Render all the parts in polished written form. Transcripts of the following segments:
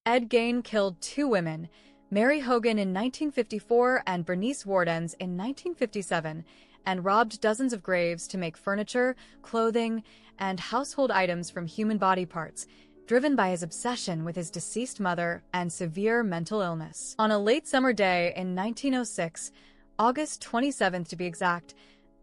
Ed Gein killed two women, Mary Hogan in 1954 and Bernice Wardens in 1957, and robbed dozens of graves to make furniture, clothing, and household items from human body parts, driven by his obsession with his deceased mother and severe mental illness. On a late summer day in 1906, August 27th to be exact,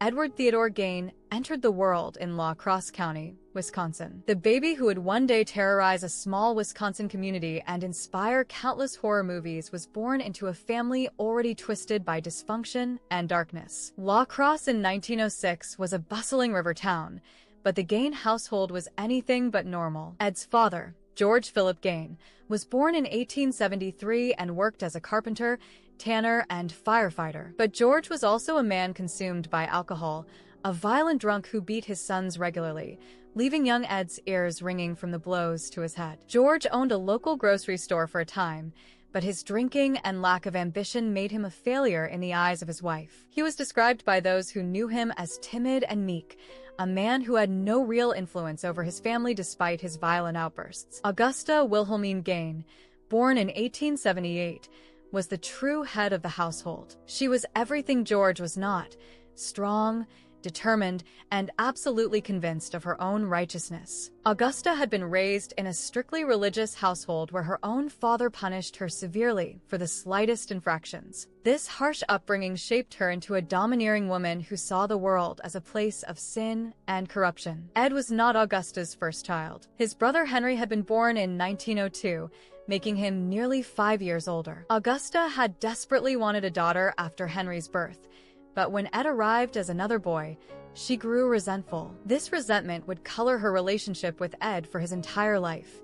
Edward Theodore Gein entered the world in La Crosse County, Wisconsin. The baby who would one day terrorize a small Wisconsin community and inspire countless horror movies was born into a family already twisted by dysfunction and darkness. La Crosse in 1906 was a bustling river town, but the Gein household was anything but normal. Ed's father, George Philip Gein, was born in 1873 and worked as a carpenter, tanner, and firefighter. But George was also a man consumed by alcohol, a violent drunk who beat his sons regularly, leaving young Ed's ears ringing from the blows to his head. George owned a local grocery store for a time, but his drinking and lack of ambition made him a failure in the eyes of his wife. He was described by those who knew him as timid and meek, a man who had no real influence over his family despite his violent outbursts. Augusta Wilhelmine Gein, born in 1878, was the true head of the household. She was everything George was not: strong, determined, and absolutely convinced of her own righteousness. Augusta had been raised in a strictly religious household where her own father punished her severely for the slightest infractions. This harsh upbringing shaped her into a domineering woman who saw the world as a place of sin and corruption. Ed was not Augusta's first child. His brother Henry had been born in 1902, making him nearly 5 years older. Augusta had desperately wanted a daughter after Henry's birth, but when Ed arrived as another boy, she grew resentful. This resentment would color her relationship with Ed for his entire life,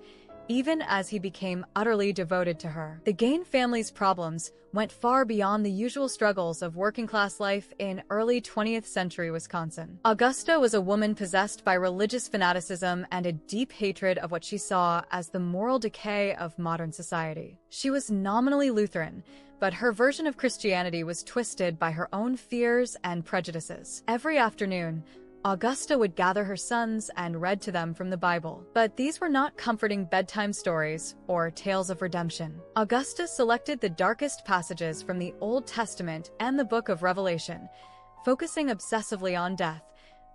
even as he became utterly devoted to her. The Gein family's problems went far beyond the usual struggles of working-class life in early 20th century Wisconsin. Augusta was a woman possessed by religious fanaticism and a deep hatred of what she saw as the moral decay of modern society. She was nominally Lutheran, but her version of Christianity was twisted by her own fears and prejudices. Every afternoon, Augusta would gather her sons and read to them from the Bible. But these were not comforting bedtime stories or tales of redemption. Augusta selected the darkest passages from the Old Testament and the Book of Revelation, focusing obsessively on death,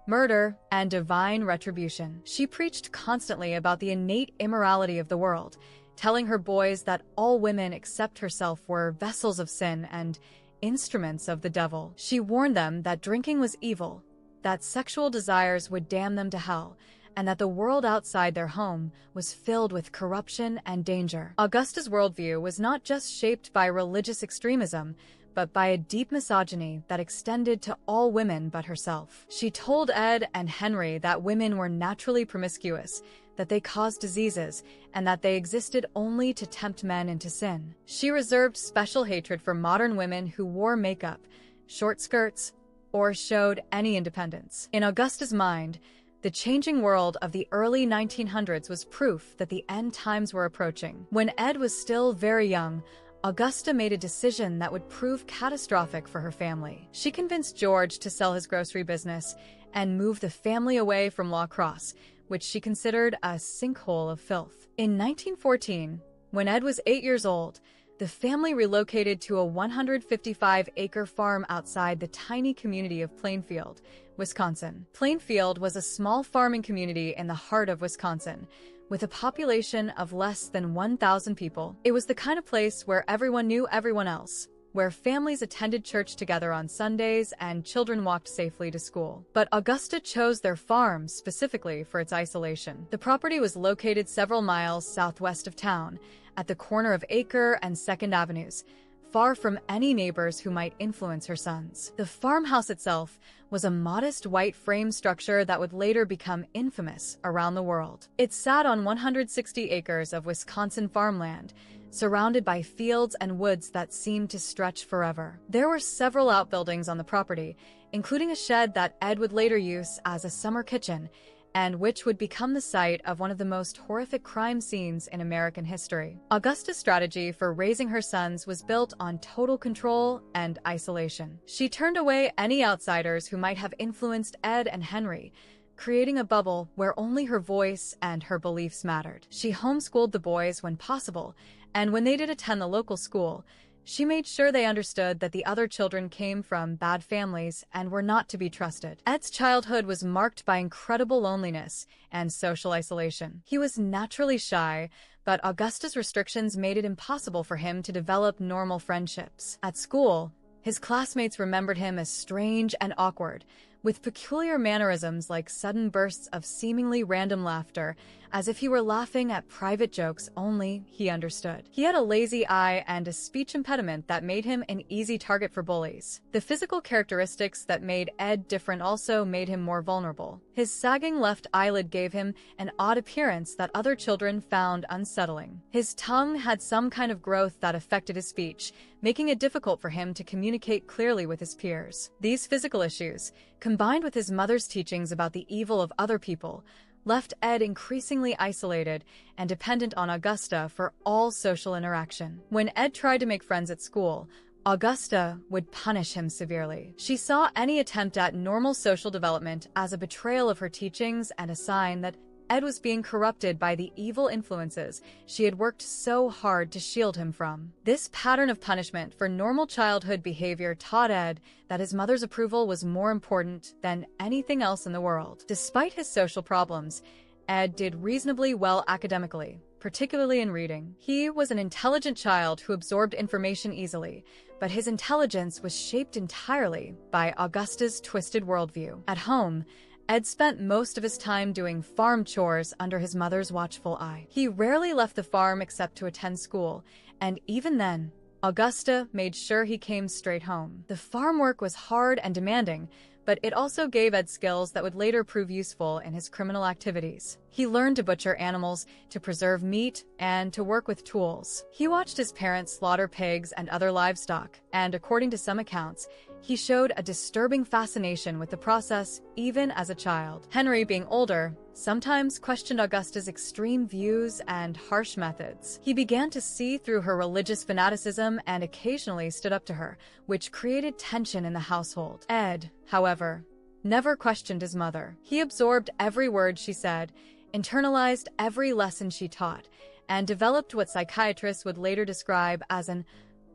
murder, and divine retribution. She preached constantly about the innate immorality of the world, telling her boys that all women except herself were vessels of sin and instruments of the devil. She warned them that drinking was evil, that sexual desires would damn them to hell, and that the world outside their home was filled with corruption and danger. Augusta's worldview was not just shaped by religious extremism, but by a deep misogyny that extended to all women but herself. She told Ed and Henry that women were naturally promiscuous, that they caused diseases, and that they existed only to tempt men into sin. She reserved special hatred for modern women who wore makeup, short skirts, or showed any independence. In Augusta's mind, the changing world of the early 1900s was proof that the end times were approaching. When Ed was still very young, Augusta made a decision that would prove catastrophic for her family. She convinced George to sell his grocery business and move the family away from La Crosse, which she considered a sinkhole of filth. In 1914, when Ed was 8 years old, the family relocated to a 155-acre farm outside the tiny community of Plainfield, Wisconsin. Plainfield was a small farming community in the heart of Wisconsin, with a population of less than 1,000 people. It was the kind of place where everyone knew everyone else, where families attended church together on Sundays and children walked safely to school. But Augusta chose their farm specifically for its isolation. The property was located several miles southwest of town, at the corner of Acre and 2nd Avenues, far from any neighbors who might influence her sons. The farmhouse itself was a modest white frame structure that would later become infamous around the world. It sat on 160 acres of Wisconsin farmland, surrounded by fields and woods that seemed to stretch forever. There were several outbuildings on the property, including a shed that Ed would later use as a summer kitchen, and which would become the site of one of the most horrific crime scenes in American history. Augusta's strategy for raising her sons was built on total control and isolation. She turned away any outsiders who might have influenced Ed and Henry, creating a bubble where only her voice and her beliefs mattered. She homeschooled the boys when possible, and when they did attend the local school, she made sure they understood that the other children came from bad families and were not to be trusted. Ed's childhood was marked by incredible loneliness and social isolation. He was naturally shy, but Augusta's restrictions made it impossible for him to develop normal friendships. At school, his classmates remembered him as strange and awkward, with peculiar mannerisms like sudden bursts of seemingly random laughter, as if he were laughing at private jokes only he understood. He had a lazy eye and a speech impediment that made him an easy target for bullies. The physical characteristics that made Ed different also made him more vulnerable. His sagging left eyelid gave him an odd appearance that other children found unsettling. His tongue had some kind of growth that affected his speech, making it difficult for him to communicate clearly with his peers. These physical issues, combined with his mother's teachings about the evil of other people, left Ed increasingly isolated and dependent on Augusta for all social interaction. When Ed tried to make friends at school, Augusta would punish him severely. She saw any attempt at normal social development as a betrayal of her teachings and a sign that Ed was being corrupted by the evil influences she had worked so hard to shield him from. This pattern of punishment for normal childhood behavior taught Ed that his mother's approval was more important than anything else in the world. Despite his social problems, Ed did reasonably well academically, particularly in reading. He was an intelligent child who absorbed information easily, but his intelligence was shaped entirely by Augusta's twisted worldview. At home, Ed spent most of his time doing farm chores under his mother's watchful eye. He rarely left the farm except to attend school, and even then, Augusta made sure he came straight home. The farm work was hard and demanding, but it also gave Ed skills that would later prove useful in his criminal activities. He learned to butcher animals, to preserve meat, and to work with tools. He watched his parents slaughter pigs and other livestock, and according to some accounts, he showed a disturbing fascination with the process even as a child. Henry, being older, sometimes questioned Augusta's extreme views and harsh methods. He began to see through her religious fanaticism and occasionally stood up to her, which created tension in the household. Ed, however, never questioned his mother. He absorbed every word she said, internalized every lesson she taught, and developed what psychiatrists would later describe as an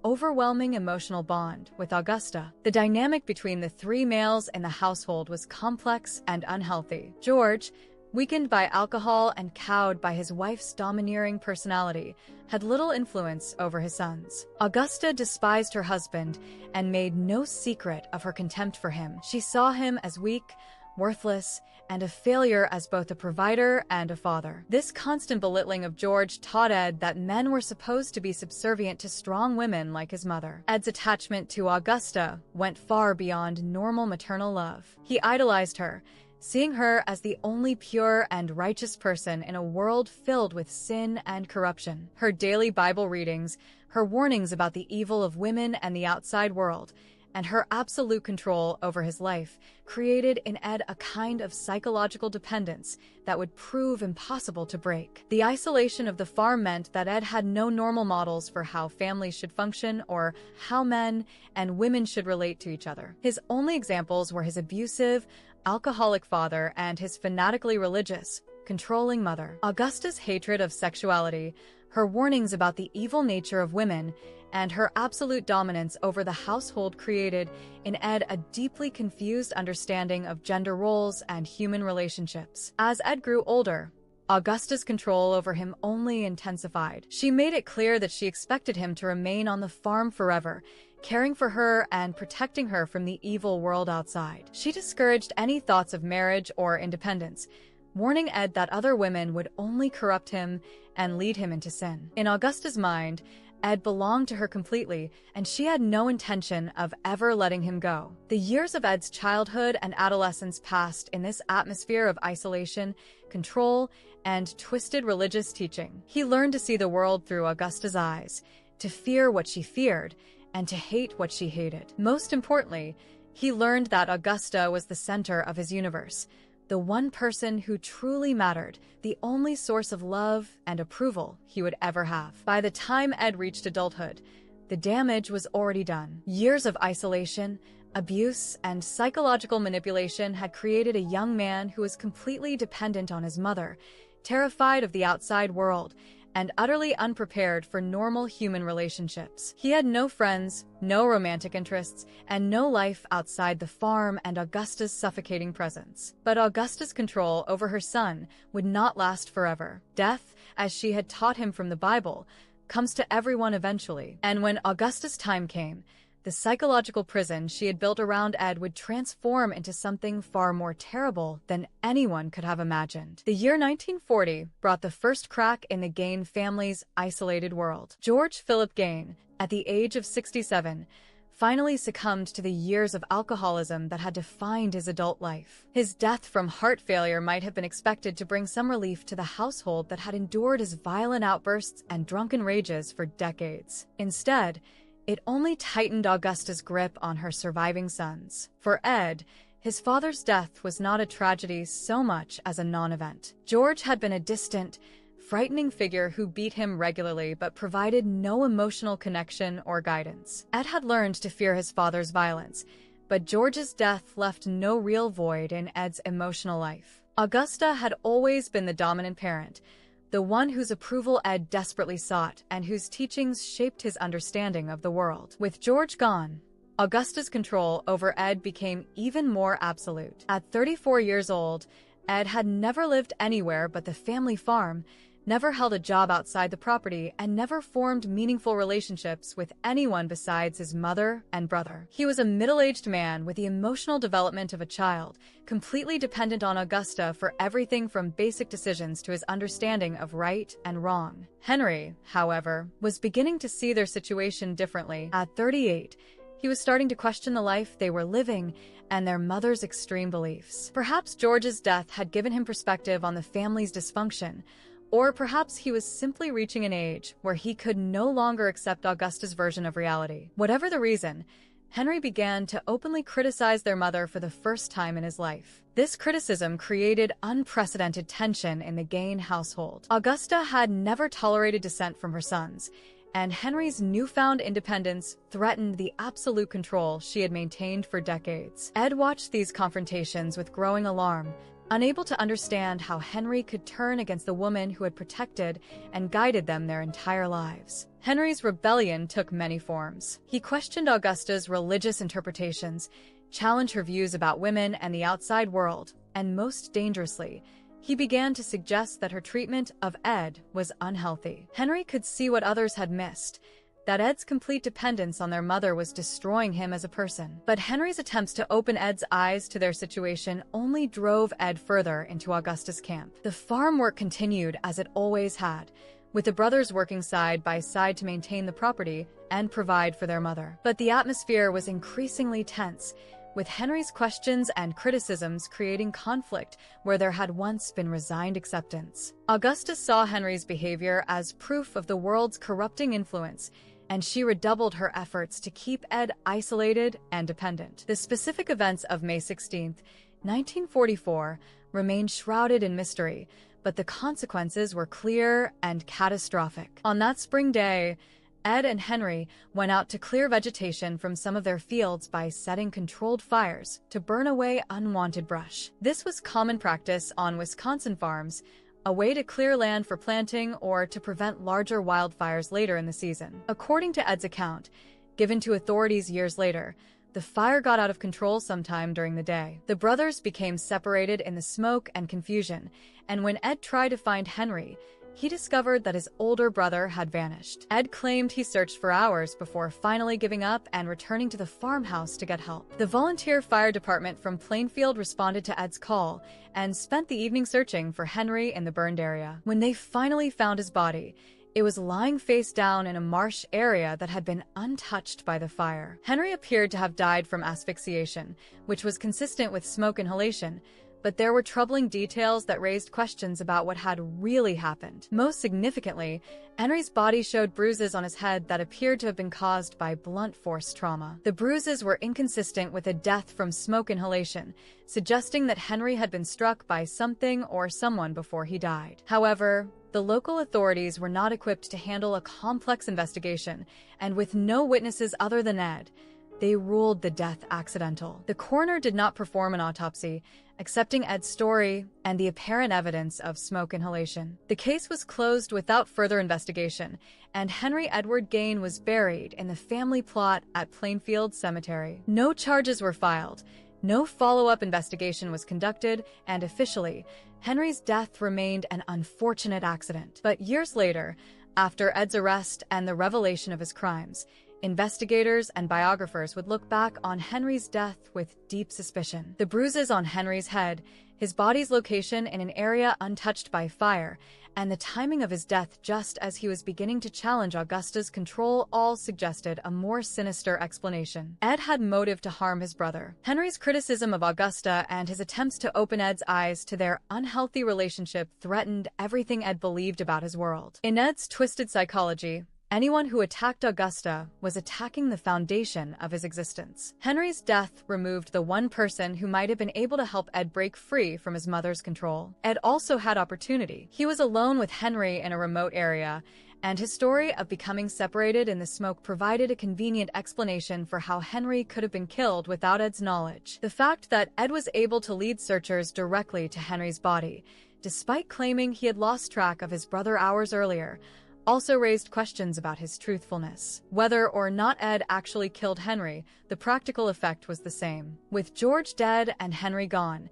overwhelming emotional bond with Augusta. The dynamic between the three males in the household was complex and unhealthy. George, weakened by alcohol and cowed by his wife's domineering personality, had little influence over his sons. Augusta despised her husband and made no secret of her contempt for him. She saw him as weak, worthless, and a failure as both a provider and a father. This constant belittling of George taught Ed that men were supposed to be subservient to strong women like his mother. Ed's attachment to Augusta went far beyond normal maternal love. He idolized her, seeing her as the only pure and righteous person in a world filled with sin and corruption. Her daily Bible readings, her warnings about the evil of women and the outside world, and her absolute control over his life created in Ed a kind of psychological dependence that would prove impossible to break. The isolation of the farm meant that Ed had no normal models for how families should function or how men and women should relate to each other. His only examples were his abusive, alcoholic father and his fanatically religious, controlling mother. Augusta's hatred of sexuality, her warnings about the evil nature of women, and her absolute dominance over the household created in Ed a deeply confused understanding of gender roles and human relationships. As Ed grew older, Augusta's control over him only intensified. She made it clear that she expected him to remain on the farm forever, caring for her and protecting her from the evil world outside. She discouraged any thoughts of marriage or independence, warning Ed that other women would only corrupt him and lead him into sin. In Augusta's mind, Ed belonged to her completely, and she had no intention of ever letting him go. The years of Ed's childhood and adolescence passed in this atmosphere of isolation, control, and twisted religious teaching. He learned to see the world through Augusta's eyes, to fear what she feared, and to hate what she hated. Most importantly, he learned that Augusta was the center of his universe, the one person who truly mattered, the only source of love and approval he would ever have. By the time Ed reached adulthood, the damage was already done. Years of isolation, Abuse and psychological manipulation had created a young man who was completely dependent on his mother, terrified of the outside world, and utterly unprepared for normal human relationships. He had no friends, no romantic interests, and no life outside the farm and Augusta's suffocating presence. But Augusta's control over her son would not last forever. Death, as she had taught him from the Bible, comes to everyone eventually. And when Augusta's time came, the psychological prison she had built around Ed would transform into something far more terrible than anyone could have imagined. The year 1940 brought the first crack in the Gein family's isolated world. George Philip Gein, at the age of 67, finally succumbed to the years of alcoholism that had defined his adult life. His death from heart failure might have been expected to bring some relief to the household that had endured his violent outbursts and drunken rages for decades. Instead, it only tightened Augusta's grip on her surviving sons. For Ed, his father's death was not a tragedy so much as a non-event. George had been a distant, frightening figure who beat him regularly but provided no emotional connection or guidance. Ed had learned to fear his father's violence, but George's death left no real void in Ed's emotional life. Augusta had always been the dominant parent, the one whose approval Ed desperately sought and whose teachings shaped his understanding of the world. With George gone, Augusta's control over Ed became even more absolute. At 34 years old, Ed had never lived anywhere but the family farm, never held a job outside the property, and never formed meaningful relationships with anyone besides his mother and brother. He was a middle-aged man with the emotional development of a child, completely dependent on Augusta for everything from basic decisions to his understanding of right and wrong. Henry, however, was beginning to see their situation differently. At 38, he was starting to question the life they were living and their mother's extreme beliefs. Perhaps George's death had given him perspective on the family's dysfunction, or perhaps he was simply reaching an age where he could no longer accept Augusta's version of reality. Whatever the reason, Henry began to openly criticize their mother for the first time in his life. This criticism created unprecedented tension in the Gein household. Augusta had never tolerated dissent from her sons, and Henry's newfound independence threatened the absolute control she had maintained for decades. Ed watched these confrontations with growing alarm, unable to understand how Henry could turn against the woman who had protected and guided them their entire lives. Henry's rebellion took many forms. He questioned Augusta's religious interpretations, challenged her views about women and the outside world, and most dangerously, he began to suggest that her treatment of Ed was unhealthy. Henry could see what others had missed, that Ed's complete dependence on their mother was destroying him as a person. But Henry's attempts to open Ed's eyes to their situation only drove Ed further into Augusta's camp. The farm work continued as it always had, with the brothers working side by side to maintain the property and provide for their mother. But the atmosphere was increasingly tense, with Henry's questions and criticisms creating conflict where there had once been resigned acceptance. Augusta saw Henry's behavior as proof of the world's corrupting influence, and she redoubled her efforts to keep Ed isolated and dependent. The specific events of May 16, 1944, remained shrouded in mystery, but the consequences were clear and catastrophic. On that spring day, Ed and Henry went out to clear vegetation from some of their fields by setting controlled fires to burn away unwanted brush. This was common practice on Wisconsin farms, a way to clear land for planting or to prevent larger wildfires later in the season. According to Ed's account, given to authorities years later, the fire got out of control sometime during the day. The brothers became separated in the smoke and confusion, and when Ed tried to find Henry, he discovered that his older brother had vanished. Ed claimed he searched for hours before finally giving up and returning to the farmhouse to get help. The volunteer fire department from Plainfield responded to Ed's call and spent the evening searching for Henry in the burned area. When they finally found his body, it was lying face down in a marsh area that had been untouched by the fire. Henry appeared to have died from asphyxiation, which was consistent with smoke inhalation, but there were troubling details that raised questions about what had really happened. Most significantly, Henry's body showed bruises on his head that appeared to have been caused by blunt force trauma. The bruises were inconsistent with a death from smoke inhalation, suggesting that Henry had been struck by something or someone before he died. However, the local authorities were not equipped to handle a complex investigation, and with no witnesses other than Ed, they ruled the death accidental. The coroner did not perform an autopsy, accepting Ed's story and the apparent evidence of smoke inhalation. The case was closed without further investigation, and Henry Edward Gein was buried in the family plot at Plainfield Cemetery. No charges were filed, no follow-up investigation was conducted, and officially, Henry's death remained an unfortunate accident. But years later, after Ed's arrest and the revelation of his crimes, investigators and biographers would look back on Henry's death with deep suspicion. The bruises on Henry's head, his body's location in an area untouched by fire, and the timing of his death just as he was beginning to challenge Augusta's control all suggested a more sinister explanation. Ed had motive to harm his brother. Henry's criticism of Augusta and his attempts to open Ed's eyes to their unhealthy relationship threatened everything Ed believed about his world. In Ed's twisted psychology, anyone who attacked Augusta was attacking the foundation of his existence. Henry's death removed the one person who might have been able to help Ed break free from his mother's control. Ed also had opportunity. He was alone with Henry in a remote area, and his story of becoming separated in the smoke provided a convenient explanation for how Henry could have been killed without Ed's knowledge. The fact that Ed was able to lead searchers directly to Henry's body, despite claiming he had lost track of his brother hours earlier, also raised questions about his truthfulness. Whether or not Ed actually killed Henry, the practical effect was the same. With George dead and Henry gone,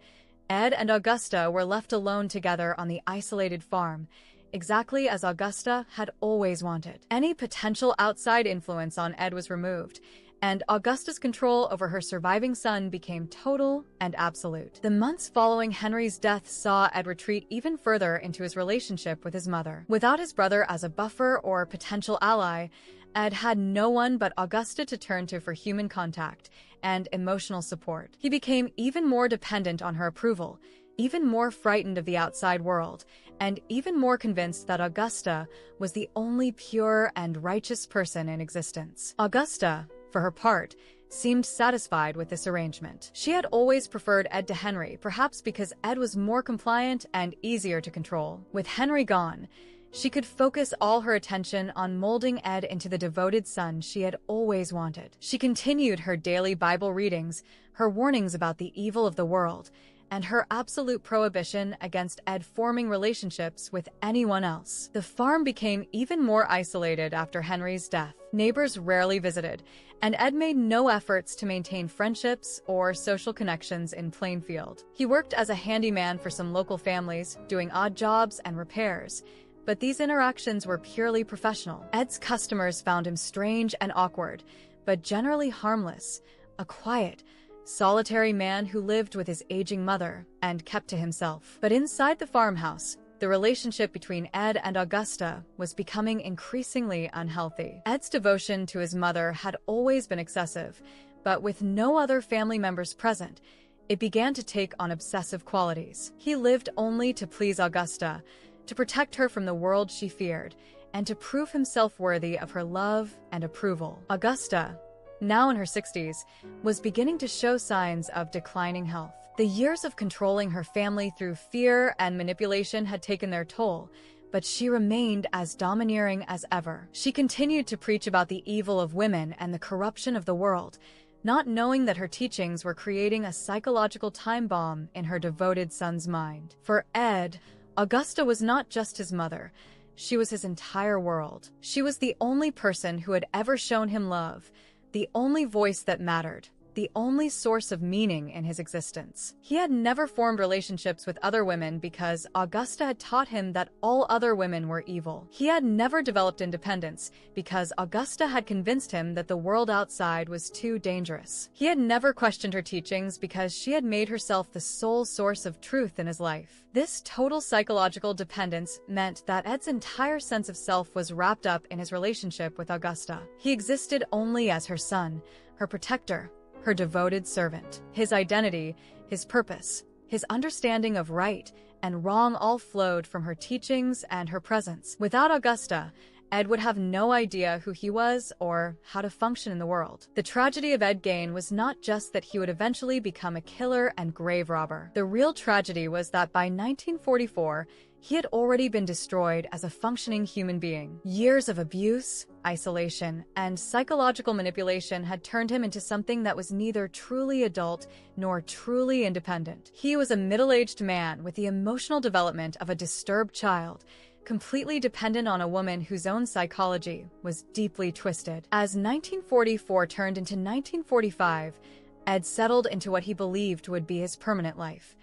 Ed and Augusta were left alone together on the isolated farm, exactly as Augusta had always wanted. Any potential outside influence on Ed was removed, and Augusta's control over her surviving son became total and absolute. The months following Henry's death saw Ed retreat even further into his relationship with his mother. Without his brother as a buffer or potential ally, Ed had no one but Augusta to turn to for human contact and emotional support. He became even more dependent on her approval, even more frightened of the outside world, and even more convinced that Augusta was the only pure and righteous person in existence. Augusta, for her part, seemed satisfied with this arrangement. She had always preferred Ed to Henry, perhaps because Ed was more compliant and easier to control. With Henry gone, she could focus all her attention on molding Ed into the devoted son she had always wanted. She continued her daily Bible readings, her warnings about the evil of the world, and her absolute prohibition against Ed forming relationships with anyone else. The farm became even more isolated after Henry's death. Neighbors rarely visited, and Ed made no efforts to maintain friendships or social connections in Plainfield. He worked as a handyman for some local families, doing odd jobs and repairs, but these interactions were purely professional. Ed's customers found him strange and awkward, but generally harmless, a quiet, solitary man who lived with his aging mother and kept to himself. But inside the farmhouse, the relationship between Ed and Augusta was becoming increasingly unhealthy. Ed's devotion to his mother had always been excessive, but with no other family members present, it began to take on obsessive qualities. He lived only to please Augusta, to protect her from the world she feared, and to prove himself worthy of her love and approval. Augusta, now in her 60s, was beginning to show signs of declining health. The years of controlling her family through fear and manipulation had taken their toll, but she remained as domineering as ever. She continued to preach about the evil of women and the corruption of the world, not knowing that her teachings were creating a psychological time bomb in her devoted son's mind. For Ed, Augusta was not just his mother. She was his entire world. She was the only person who had ever shown him love, the only voice that mattered, the only source of meaning in his existence. He had never formed relationships with other women because Augusta had taught him that all other women were evil. He had never developed independence because Augusta had convinced him that the world outside was too dangerous. He had never questioned her teachings because she had made herself the sole source of truth in his life. This total psychological dependence meant that Ed's entire sense of self was wrapped up in his relationship with Augusta. He existed only as her son, her protector, her devoted servant. His identity, his purpose, his understanding of right and wrong all flowed from her teachings and her presence. Without Augusta, Ed would have no idea who he was or how to function in the world. The tragedy of Ed Gein was not just that he would eventually become a killer and grave robber. The real tragedy was that by 1944, he had already been destroyed as a functioning human being. Years of abuse, isolation, and psychological manipulation had turned him into something that was neither truly adult nor truly independent. He was a middle-aged man with the emotional development of a disturbed child, completely dependent on a woman whose own psychology was deeply twisted. As 1944 turned into 1945, Ed settled into what he believed would be his permanent life,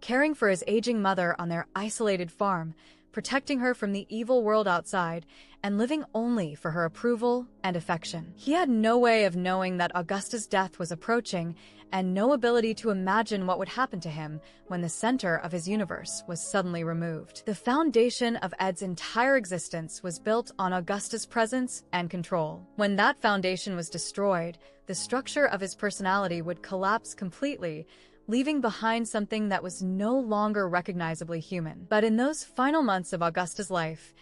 caring for his aging mother on their isolated farm, protecting her from the evil world outside, and living only for her approval and affection. He had no way of knowing that Augusta's death was approaching, and no ability to imagine what would happen to him when the center of his universe was suddenly removed. The foundation of Ed's entire existence was built on Augusta's presence and control. When that foundation was destroyed, the structure of his personality would collapse completely, leaving behind something that was no longer recognizably human. But in those final months of Augusta's life,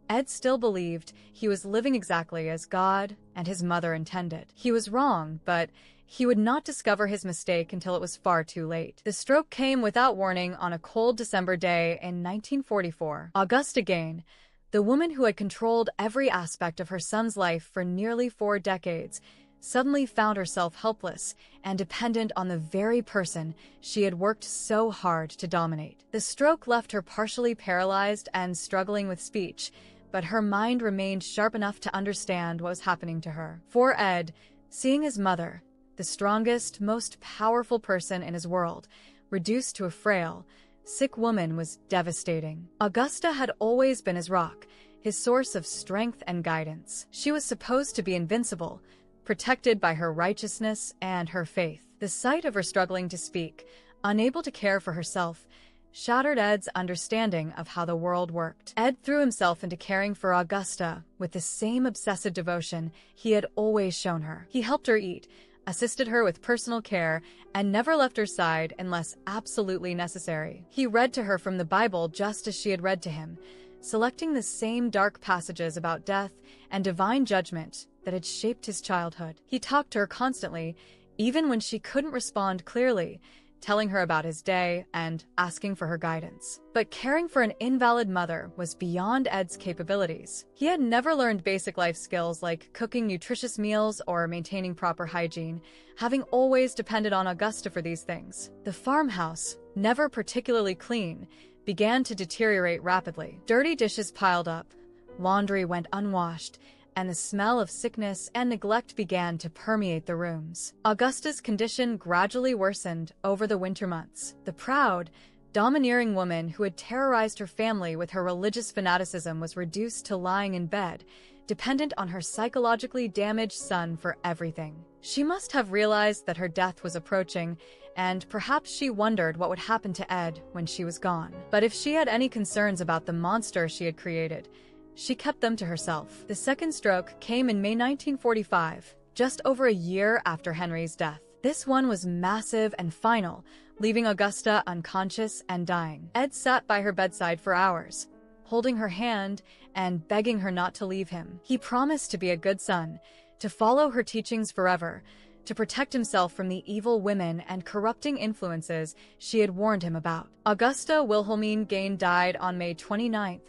Ed still believed he was living exactly as God and his mother intended. He was wrong, but he would not discover his mistake until it was far too late. The stroke came without warning on a cold December day in 1944. Ed Gein, the woman who had controlled every aspect of her son's life for nearly 4 decades, suddenly found herself helpless and dependent on the very person she had worked so hard to dominate. The stroke left her partially paralyzed and struggling with speech, but her mind remained sharp enough to understand what was happening to her. For Ed, seeing his mother, the strongest, most powerful person in his world, reduced to a frail, sick woman was devastating. Augusta had always been his rock, his source of strength and guidance. She was supposed to be invincible, protected by her righteousness and her faith. The sight of her struggling to speak, unable to care for herself, shattered Ed's understanding of how the world worked. Ed threw himself into caring for Augusta with the same obsessive devotion he had always shown her. He helped her eat, assisted her with personal care, and never left her side unless absolutely necessary. He read to her from the Bible just as she had read to him, selecting the same dark passages about death and divine judgment that had shaped his childhood. He talked to her constantly, even when she couldn't respond clearly, telling her about his day and asking for her guidance. But caring for an invalid mother was beyond Ed's capabilities. He had never learned basic life skills like cooking nutritious meals or maintaining proper hygiene, having always depended on Augusta for these things. The farmhouse, never particularly clean, began to deteriorate rapidly. Dirty dishes piled up, laundry went unwashed, and the smell of sickness and neglect began to permeate the rooms. Augusta's condition gradually worsened over the winter months. The proud, domineering woman who had terrorized her family with her religious fanaticism was reduced to lying in bed, dependent on her psychologically damaged son for everything. She must have realized that her death was approaching, and perhaps she wondered what would happen to Ed when she was gone. But if she had any concerns about the monster she had created, she kept them to herself. The second stroke came in May 1945, just over a year after Henry's death. This one was massive and final, leaving Augusta unconscious and dying. Ed sat by her bedside for hours, holding her hand and begging her not to leave him. He promised to be a good son, to follow her teachings forever, to protect himself from the evil women and corrupting influences she had warned him about. Augusta Wilhelmine Gein died on May 29,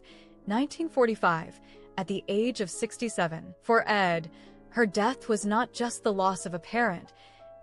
1945, at the age of 67. For Ed, her death was not just the loss of a parent,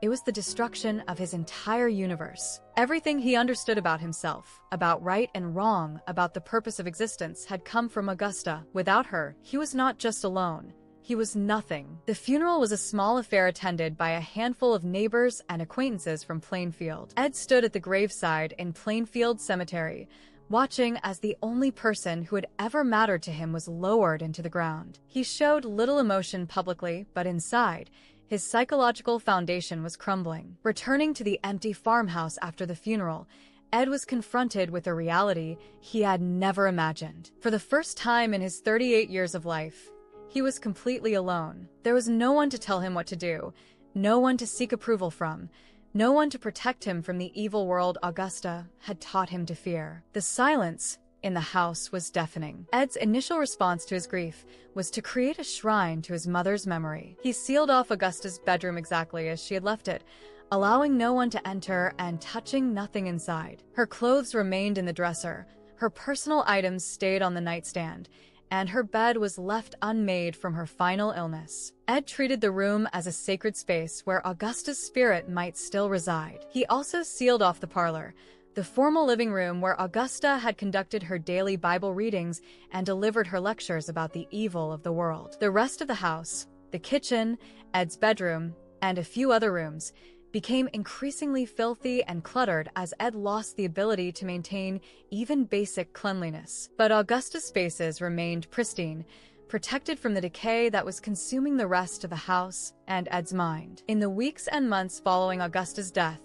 it was the destruction of his entire universe. Everything he understood about himself, about right and wrong, about the purpose of existence, had come from Augusta. Without her, he was not just alone. He was nothing. The funeral was a small affair attended by a handful of neighbors and acquaintances from Plainfield. Ed stood at the graveside in Plainfield Cemetery, watching as the only person who had ever mattered to him was lowered into the ground. He showed little emotion publicly, but inside, his psychological foundation was crumbling. Returning to the empty farmhouse after the funeral, Ed was confronted with a reality he had never imagined. For the first time in his 38 years of life, he was completely alone. There was no one to tell him what to do, no one to seek approval from, no one to protect him from the evil world Augusta had taught him to fear. The silence in the house was deafening. Ed's initial response to his grief was to create a shrine to his mother's memory. He sealed off Augusta's bedroom exactly as she had left it, allowing no one to enter and touching nothing inside. Her clothes remained in the dresser, her personal items stayed on the nightstand, and her bed was left unmade from her final illness. Ed treated the room as a sacred space where Augusta's spirit might still reside. He also sealed off the parlor, the formal living room where Augusta had conducted her daily Bible readings and delivered her lectures about the evil of the world. The rest of the house, the kitchen, Ed's bedroom, and a few other rooms, became increasingly filthy and cluttered as Ed lost the ability to maintain even basic cleanliness. But Augusta's spaces remained pristine, protected from the decay that was consuming the rest of the house and Ed's mind. In the weeks and months following Augusta's death,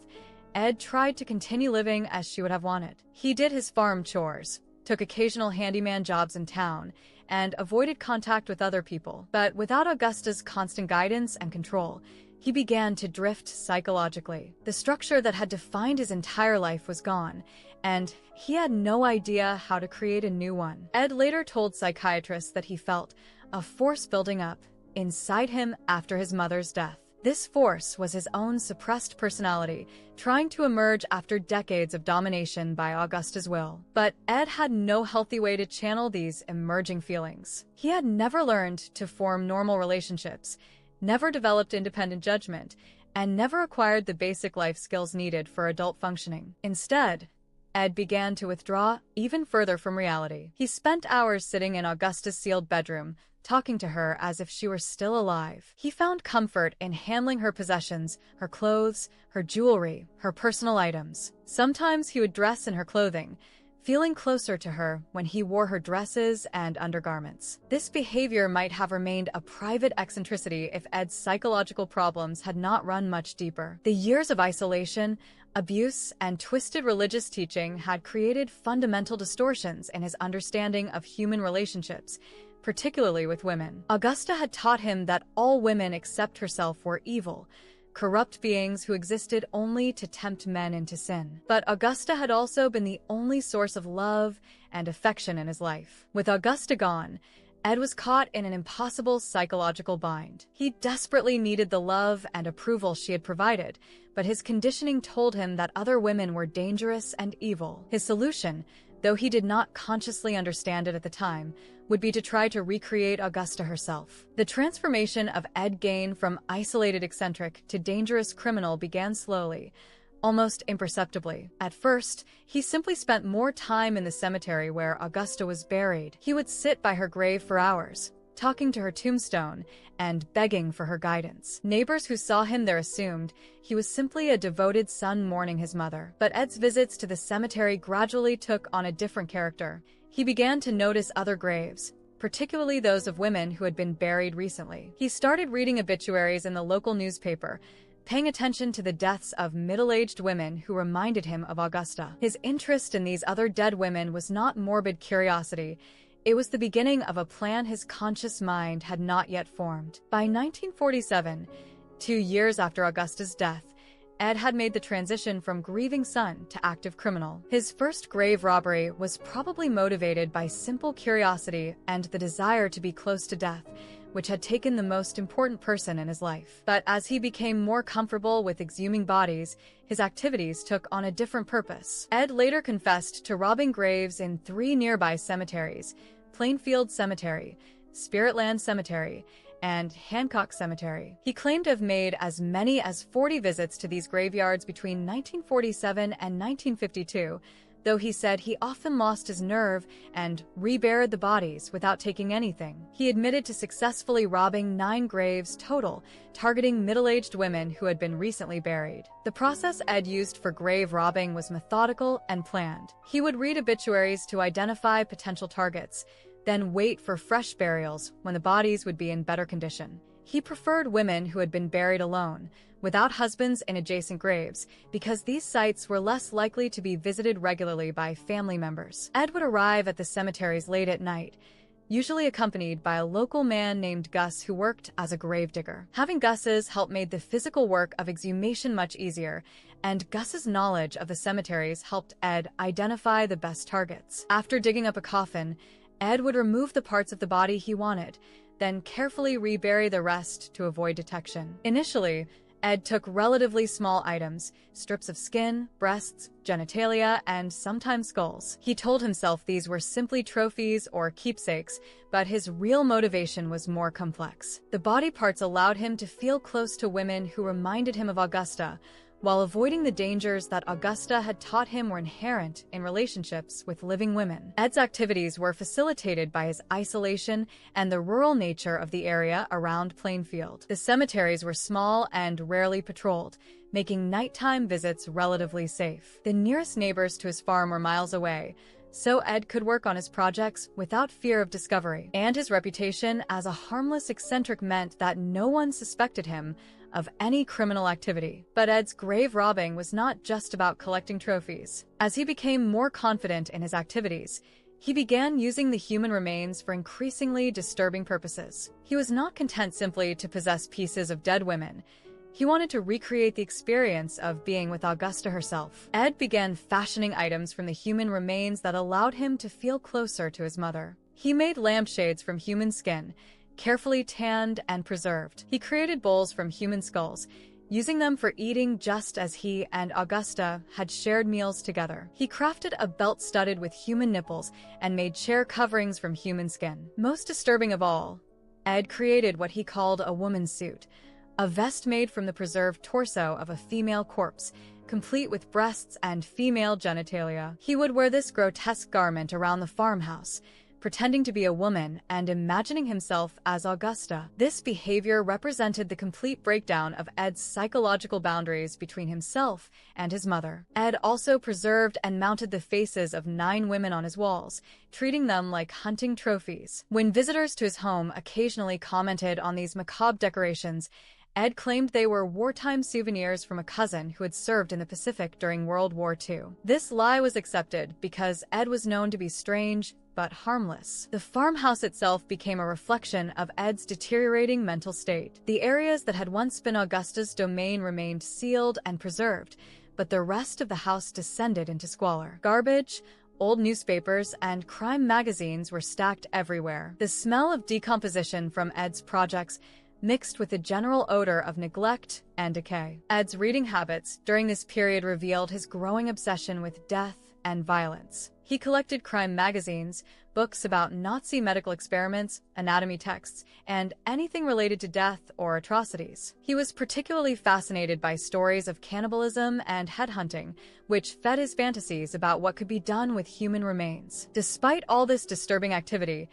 Ed tried to continue living as she would have wanted. He did his farm chores, took occasional handyman jobs in town, and avoided contact with other people. But without Augusta's constant guidance and control, he began to drift psychologically. The structure that had defined his entire life was gone, and he had no idea how to create a new one. Ed later told psychiatrists that he felt a force building up inside him after his mother's death. This force was his own suppressed personality, trying to emerge after decades of domination by Augusta's will. But Ed had no healthy way to channel these emerging feelings. He had never learned to form normal relationships, never developed independent judgment, and never acquired the basic life skills needed for adult functioning. Instead, Ed began to withdraw even further from reality. He spent hours sitting in Augusta's sealed bedroom, talking to her as if she were still alive. He found comfort in handling her possessions, her clothes, her jewelry, her personal items. Sometimes he would dress in her clothing, feeling closer to her when he wore her dresses and undergarments. This behavior might have remained a private eccentricity if Ed's psychological problems had not run much deeper. The years of isolation, abuse, and twisted religious teaching had created fundamental distortions in his understanding of human relationships, particularly with women. Augusta had taught him that all women except herself were evil, corrupt beings who existed only to tempt men into sin. But Augusta had also been the only source of love and affection in his life. With Augusta gone, Ed was caught in an impossible psychological bind. He desperately needed the love and approval she had provided, but his conditioning told him that other women were dangerous and evil. His solution, though he did not consciously understand it at the time, would be to try to recreate Augusta herself. The transformation of Ed Gein from isolated eccentric to dangerous criminal began slowly, almost imperceptibly. At first, he simply spent more time in the cemetery where Augusta was buried. He would sit by her grave for hours, talking to her tombstone and begging for her guidance. Neighbors who saw him there assumed he was simply a devoted son mourning his mother. But Ed's visits to the cemetery gradually took on a different character. He began to notice other graves, particularly those of women who had been buried recently. He started reading obituaries in the local newspaper, paying attention to the deaths of middle-aged women who reminded him of Augusta. His interest in these other dead women was not morbid curiosity. It was the beginning of a plan his conscious mind had not yet formed. By 1947, 2 years after Augusta's death, Ed had made the transition from grieving son to active criminal. His first grave robbery was probably motivated by simple curiosity and the desire to be close to death, which had taken the most important person in his life. But as he became more comfortable with exhuming bodies, his activities took on a different purpose. Ed later confessed to robbing graves in 3 nearby cemeteries: Plainfield Cemetery, Spiritland Cemetery, and Hancock Cemetery. He claimed to have made as many as 40 visits to these graveyards between 1947 and 1952, though he said he often lost his nerve and reburied the bodies without taking anything. He admitted to successfully robbing 9 graves total, targeting middle-aged women who had been recently buried. The process Ed used for grave robbing was methodical and planned. He would read obituaries to identify potential targets, then wait for fresh burials when the bodies would be in better condition. He preferred women who had been buried alone, without husbands in adjacent graves, because these sites were less likely to be visited regularly by family members. Ed would arrive at the cemeteries late at night, usually accompanied by a local man named Gus who worked as a gravedigger. Having Gus's help made the physical work of exhumation much easier, and Gus's knowledge of the cemeteries helped Ed identify the best targets. After digging up a coffin, Ed would remove the parts of the body he wanted, then carefully rebury the rest to avoid detection. Initially, Ed took relatively small items, strips of skin, breasts, genitalia, and sometimes skulls. He told himself these were simply trophies or keepsakes, but his real motivation was more complex. The body parts allowed him to feel close to women who reminded him of Augusta, while avoiding the dangers that Augusta had taught him were inherent in relationships with living women. Ed's activities were facilitated by his isolation and the rural nature of the area around Plainfield. The cemeteries were small and rarely patrolled, making nighttime visits relatively safe. The nearest neighbors to his farm were miles away, so Ed could work on his projects without fear of discovery. And his reputation as a harmless eccentric meant that no one suspected him of any criminal activity. But Ed's grave robbing was not just about collecting trophies. As he became more confident in his activities, he began using the human remains for increasingly disturbing purposes. He was not content simply to possess pieces of dead women. He wanted to recreate the experience of being with Augusta herself. Ed began fashioning items from the human remains that allowed him to feel closer to his mother. He made lampshades from human skin, carefully tanned and preserved. He created bowls from human skulls, using them for eating just as he and Augusta had shared meals together. He crafted a belt studded with human nipples and made chair coverings from human skin. Most disturbing of all, Ed created what he called a woman's suit, a vest made from the preserved torso of a female corpse, complete with breasts and female genitalia. He would wear this grotesque garment around the farmhouse, pretending to be a woman and imagining himself as Augusta. This behavior represented the complete breakdown of Ed's psychological boundaries between himself and his mother. Ed also preserved and mounted the faces of 9 women on his walls, treating them like hunting trophies. When visitors to his home occasionally commented on these macabre decorations, Ed claimed they were wartime souvenirs from a cousin who had served in the Pacific during World War II. This lie was accepted because Ed was known to be strange but harmless. The farmhouse itself became a reflection of Ed's deteriorating mental state. The areas that had once been Augusta's domain remained sealed and preserved, but the rest of the house descended into squalor. Garbage, old newspapers, and crime magazines were stacked everywhere. The smell of decomposition from Ed's projects mixed with the general odor of neglect and decay. Ed's reading habits during this period revealed his growing obsession with death and violence. He collected crime magazines, books about Nazi medical experiments, anatomy texts, and anything related to death or atrocities. He was particularly fascinated by stories of cannibalism and headhunting, which fed his fantasies about what could be done with human remains. Despite all this disturbing activity,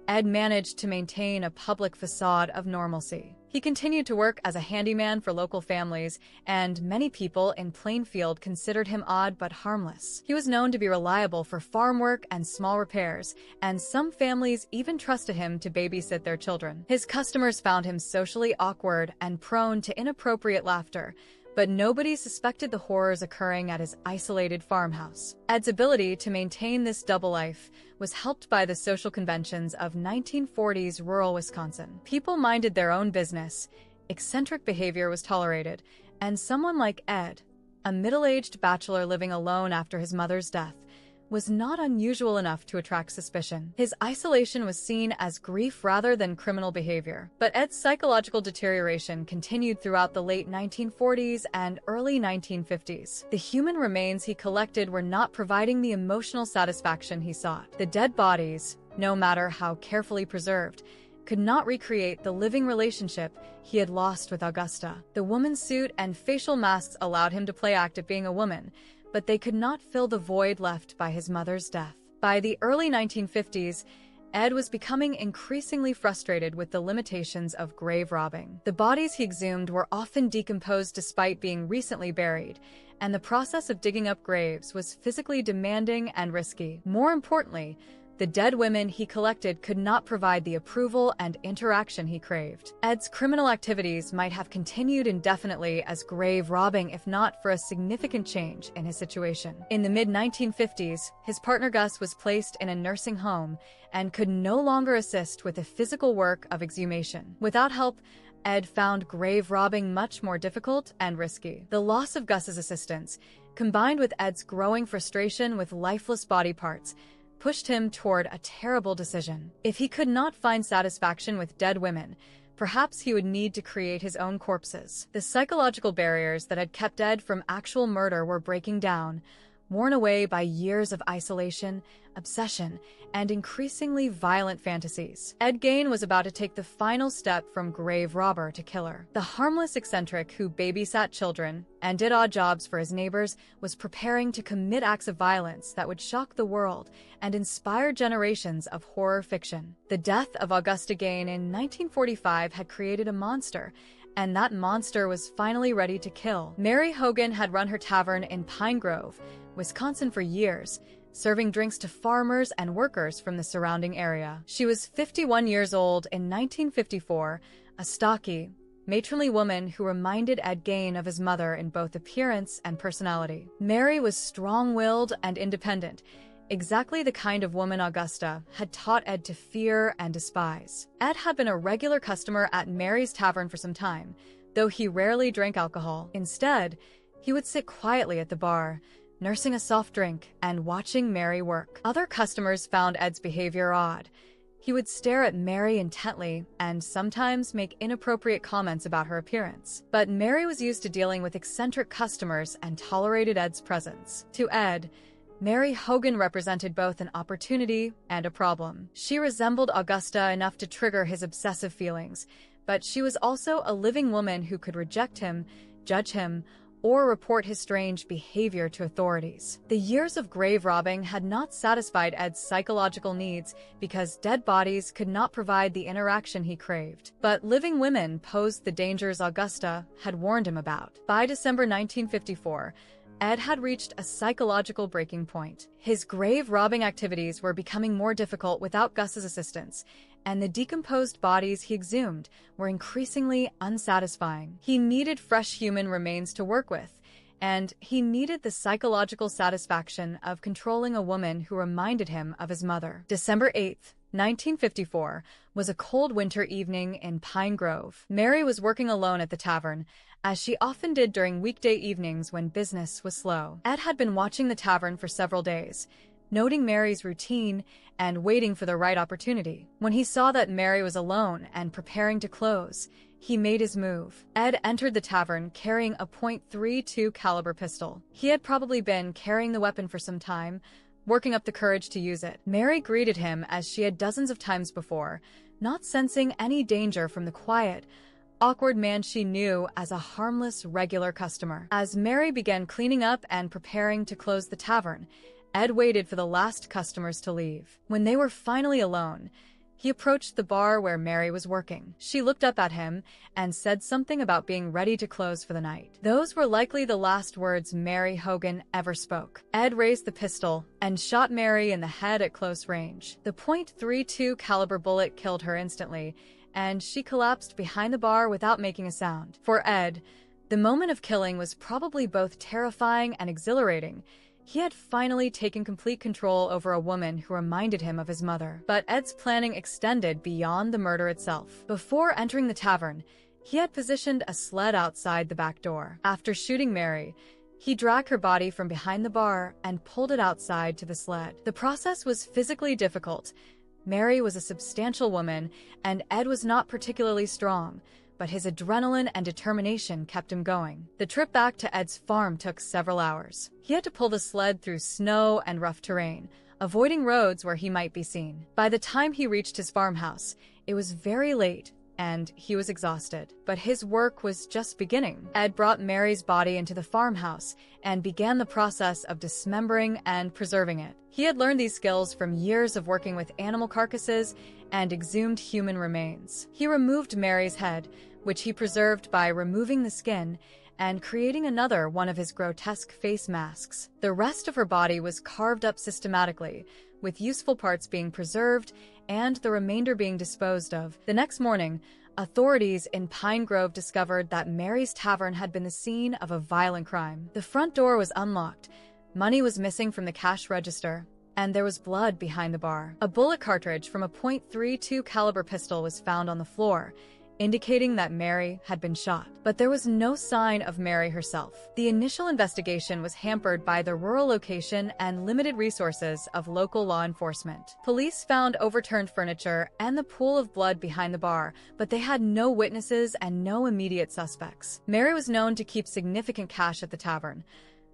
Ed managed to maintain a public facade of normalcy. He continued to work as a handyman for local families, and many people in Plainfield considered him odd but harmless. He was known to be reliable for farm work and small repairs, and some families even trusted him to babysit their children. His customers found him socially awkward and prone to inappropriate laughter, but nobody suspected the horrors occurring at his isolated farmhouse. Ed's ability to maintain this double life was helped by the social conventions of 1940s rural Wisconsin. People minded their own business, eccentric behavior was tolerated, and someone like Ed, a middle-aged bachelor living alone after his mother's death, was not unusual enough to attract suspicion. His isolation was seen as grief rather than criminal behavior. But Ed's psychological deterioration continued throughout the late 1940s and early 1950s. The human remains he collected were not providing the emotional satisfaction he sought. The dead bodies, no matter how carefully preserved, could not recreate the living relationship he had lost with Augusta. The woman's suit and facial masks allowed him to play act at being a woman, but they could not fill the void left by his mother's death. By the early 1950s, Ed was becoming increasingly frustrated with the limitations of grave robbing. The bodies he exhumed were often decomposed despite being recently buried, and the process of digging up graves was physically demanding and risky. More importantly, the dead women he collected could not provide the approval and interaction he craved. Ed's criminal activities might have continued indefinitely as grave robbing if not for a significant change in his situation. In the mid-1950s, his partner Gus was placed in a nursing home and could no longer assist with the physical work of exhumation. Without help, Ed found grave robbing much more difficult and risky. The loss of Gus's assistance, combined with Ed's growing frustration with lifeless body parts, pushed him toward a terrible decision. If he could not find satisfaction with dead women, perhaps he would need to create his own corpses. The psychological barriers that had kept Ed from actual murder were breaking down, worn away by years of isolation, obsession, and increasingly violent fantasies. Ed Gein was about to take the final step from grave robber to killer. The harmless eccentric who babysat children and did odd jobs for his neighbors was preparing to commit acts of violence that would shock the world and inspire generations of horror fiction. The death of Augusta Gein in 1945 had created a monster, and that monster was finally ready to kill. Mary Hogan had run her tavern in Pine Grove, Wisconsin for years, serving drinks to farmers and workers from the surrounding area. She was 51 years old in 1954, a stocky, matronly woman who reminded Ed Gein of his mother in both appearance and personality. Mary was strong-willed and independent, exactly the kind of woman Augusta had taught Ed to fear and despise. Ed had been a regular customer at Mary's tavern for some time, though he rarely drank alcohol. Instead, he would sit quietly at the bar, nursing a soft drink and watching Mary work. Other customers found Ed's behavior odd. He would stare at Mary intently and sometimes make inappropriate comments about her appearance. But Mary was used to dealing with eccentric customers and tolerated Ed's presence. To Ed, Mary Hogan represented both an opportunity and a problem. She resembled Augusta enough to trigger his obsessive feelings, but she was also a living woman who could reject him, judge him, or report his strange behavior to authorities. The years of grave robbing had not satisfied Ed's psychological needs because dead bodies could not provide the interaction he craved. But living women posed the dangers Augusta had warned him about. By December 1954, Ed had reached a psychological breaking point. His grave robbing activities were becoming more difficult without Gus's assistance, and the decomposed bodies he exhumed were increasingly unsatisfying. He needed fresh human remains to work with, and he needed the psychological satisfaction of controlling a woman who reminded him of his mother. December 8th, 1954, was a cold winter evening in Pine Grove. Mary was working alone at the tavern, as she often did during weekday evenings when business was slow. Ed had been watching the tavern for several days, noting Mary's routine and waiting for the right opportunity. When he saw that Mary was alone and preparing to close, he made his move. Ed entered the tavern carrying a .32 caliber pistol. He had probably been carrying the weapon for some time, working up the courage to use it. Mary greeted him as she had dozens of times before, not sensing any danger from the quiet, awkward man she knew as a harmless, regular customer. As Mary began cleaning up and preparing to close the tavern, Ed waited for the last customers to leave. When they were finally alone, he approached the bar where Mary was working. She looked up at him and said something about being ready to close for the night. Those were likely the last words Mary Hogan ever spoke. Ed raised the pistol and shot Mary in the head at close range. The .32 caliber bullet killed her instantly, and she collapsed behind the bar without making a sound. For Ed, the moment of killing was probably both terrifying and exhilarating. He had finally taken complete control over a woman who reminded him of his mother. But Ed's planning extended beyond the murder itself. Before entering the tavern, he had positioned a sled outside the back door. After shooting Mary, he dragged her body from behind the bar and pulled it outside to the sled. The process was physically difficult. Mary was a substantial woman, and Ed was not particularly strong, but his adrenaline and determination kept him going. The trip back to Ed's farm took several hours. He had to pull the sled through snow and rough terrain, avoiding roads where he might be seen. By the time he reached his farmhouse, it was very late, and he was exhausted. But his work was just beginning. Ed brought Mary's body into the farmhouse and began the process of dismembering and preserving it. He had learned these skills from years of working with animal carcasses and exhumed human remains. He removed Mary's head, which he preserved by removing the skin and creating another one of his grotesque face masks. The rest of her body was carved up systematically, with useful parts being preserved and the remainder being disposed of. The next morning, authorities in Pine Grove discovered that Mary's tavern had been the scene of a violent crime. The front door was unlocked, money was missing from the cash register, and there was blood behind the bar. A bullet cartridge from a .32 caliber pistol was found on the floor, indicating that Mary had been shot. But there was no sign of Mary herself. The initial investigation was hampered by the rural location and limited resources of local law enforcement. Police found overturned furniture and the pool of blood behind the bar, but they had no witnesses and no immediate suspects. Mary was known to keep significant cash at the tavern,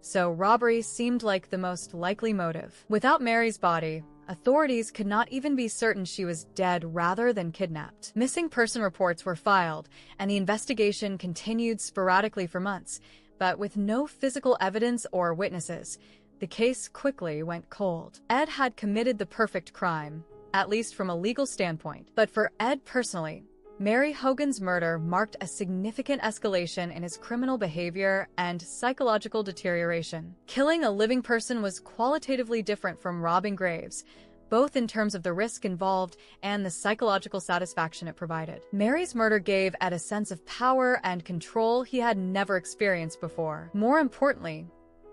so robbery seemed like the most likely motive. Without Mary's body, authorities could not even be certain she was dead rather than kidnapped. Missing person reports were filed, and the investigation continued sporadically for months, but with no physical evidence or witnesses, the case quickly went cold. Ed had committed the perfect crime, at least from a legal standpoint. But for Ed personally, Mary Hogan's murder marked a significant escalation in his criminal behavior and psychological deterioration. Killing a living person was qualitatively different from robbing graves, both in terms of the risk involved and the psychological satisfaction it provided. Mary's murder gave Ed a sense of power and control he had never experienced before. More importantly,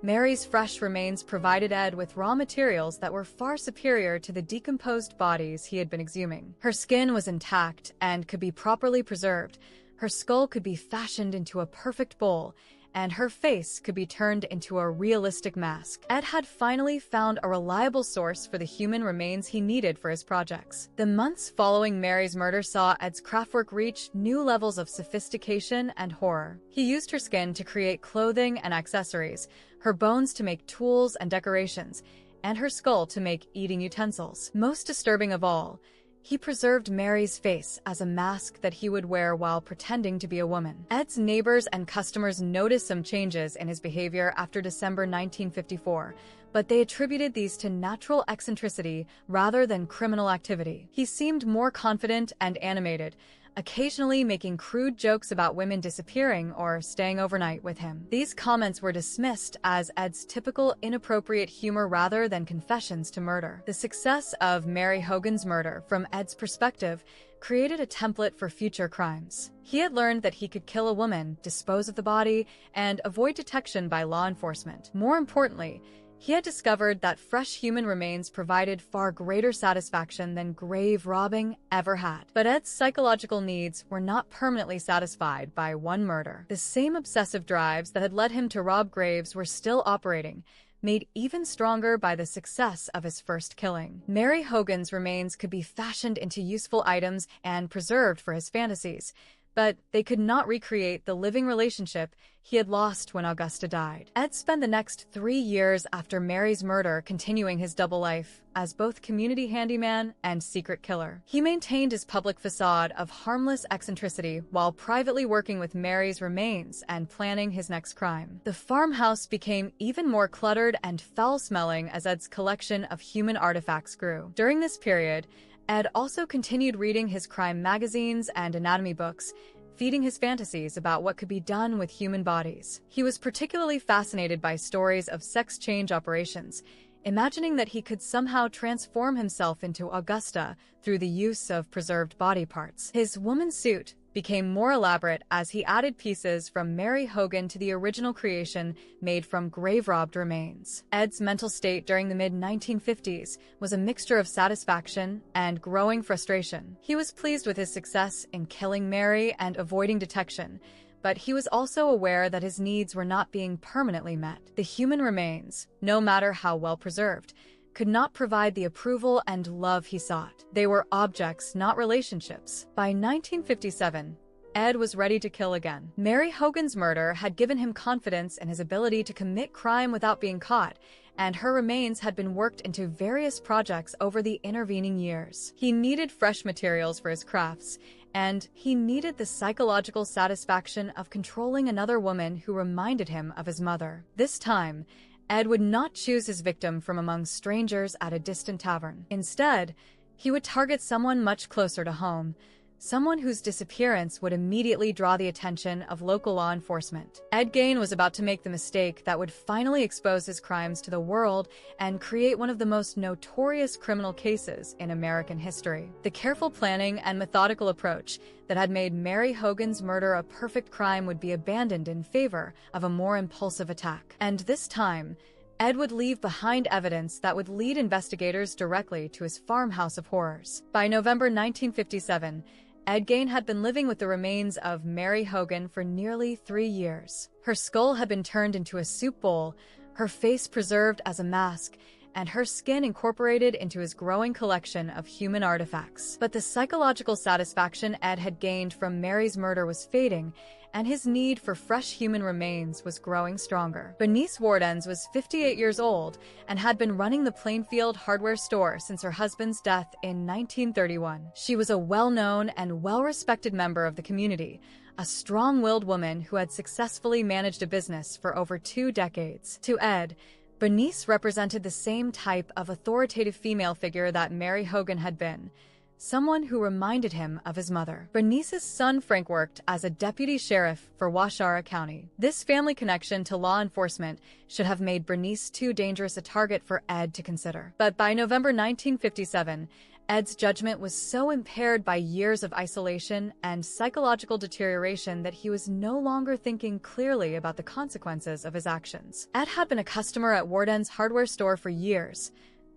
Mary's fresh remains provided Ed with raw materials that were far superior to the decomposed bodies he had been exhuming. Her skin was intact and could be properly preserved, her skull could be fashioned into a perfect bowl, and her face could be turned into a realistic mask. Ed had finally found a reliable source for the human remains he needed for his projects. The months following Mary's murder saw Ed's craftwork reach new levels of sophistication and horror. He used her skin to create clothing and accessories, her bones to make tools and decorations, and her skull to make eating utensils. Most disturbing of all, he preserved Mary's face as a mask that he would wear while pretending to be a woman. Ed's neighbors and customers noticed some changes in his behavior after December 1954, but they attributed these to natural eccentricity rather than criminal activity. He seemed more confident and animated, occasionally making crude jokes about women disappearing or staying overnight with him. These comments were dismissed as Ed's typical inappropriate humor rather than confessions to murder. The success of Mary Hogan's murder, from Ed's perspective, created a template for future crimes. He had learned that he could kill a woman, dispose of the body, and avoid detection by law enforcement. More importantly, he had discovered that fresh human remains provided far greater satisfaction than grave robbing ever had. But Ed's psychological needs were not permanently satisfied by one murder. The same obsessive drives that had led him to rob graves were still operating, made even stronger by the success of his first killing. Mary Hogan's remains could be fashioned into useful items and preserved for his fantasies, but they could not recreate the living relationship he had lost when Augusta died. Ed spent the next 3 years after Mary's murder continuing his double life as both community handyman and secret killer. He maintained his public facade of harmless eccentricity while privately working with Mary's remains and planning his next crime. The farmhouse became even more cluttered and foul-smelling as Ed's collection of human artifacts grew. During this period, Ed also continued reading his crime magazines and anatomy books, feeding his fantasies about what could be done with human bodies. He was particularly fascinated by stories of sex change operations, imagining that he could somehow transform himself into Augusta through the use of preserved body parts. His woman suit became more elaborate as he added pieces from Mary Hogan to the original creation made from grave-robbed remains. Ed's mental state during the mid-1950s was a mixture of satisfaction and growing frustration. He was pleased with his success in killing Mary and avoiding detection, but he was also aware that his needs were not being permanently met. The human remains, no matter how well preserved, could not provide the approval and love he sought. They were objects, not relationships. By 1957, Ed was ready to kill again. Mary Hogan's murder had given him confidence in his ability to commit crime without being caught, and her remains had been worked into various projects over the intervening years. He needed fresh materials for his crafts, and he needed the psychological satisfaction of controlling another woman who reminded him of his mother. This time, Ed would not choose his victim from among strangers at a distant tavern. Instead, he would target someone much closer to home, someone whose disappearance would immediately draw the attention of local law enforcement. Ed Gein was about to make the mistake that would finally expose his crimes to the world and create one of the most notorious criminal cases in American history. The careful planning and methodical approach that had made Mary Hogan's murder a perfect crime would be abandoned in favor of a more impulsive attack. And this time, Ed would leave behind evidence that would lead investigators directly to his farmhouse of horrors. By November 1957, Ed Gein had been living with the remains of Mary Hogan for nearly 3 years. Her skull had been turned into a soup bowl, her face preserved as a mask, and her skin incorporated into his growing collection of human artifacts. But the psychological satisfaction Ed had gained from Mary's murder was fading, and his need for fresh human remains was growing stronger. Bernice Wardens was 58 years old and had been running the Plainfield hardware store since her husband's death in 1931. She was a well-known and well-respected member of the community, a strong-willed woman who had successfully managed a business for over 2 decades. To Ed, Bernice represented the same type of authoritative female figure that Mary Hogan had been, someone who reminded him of his mother. Bernice's son Frank worked as a deputy sheriff for Washara County. This family connection to law enforcement should have made Bernice too dangerous a target for Ed to consider. But by November 1957, Ed's judgment was so impaired by years of isolation and psychological deterioration that he was no longer thinking clearly about the consequences of his actions. Ed had been a customer at Warden's hardware store for years,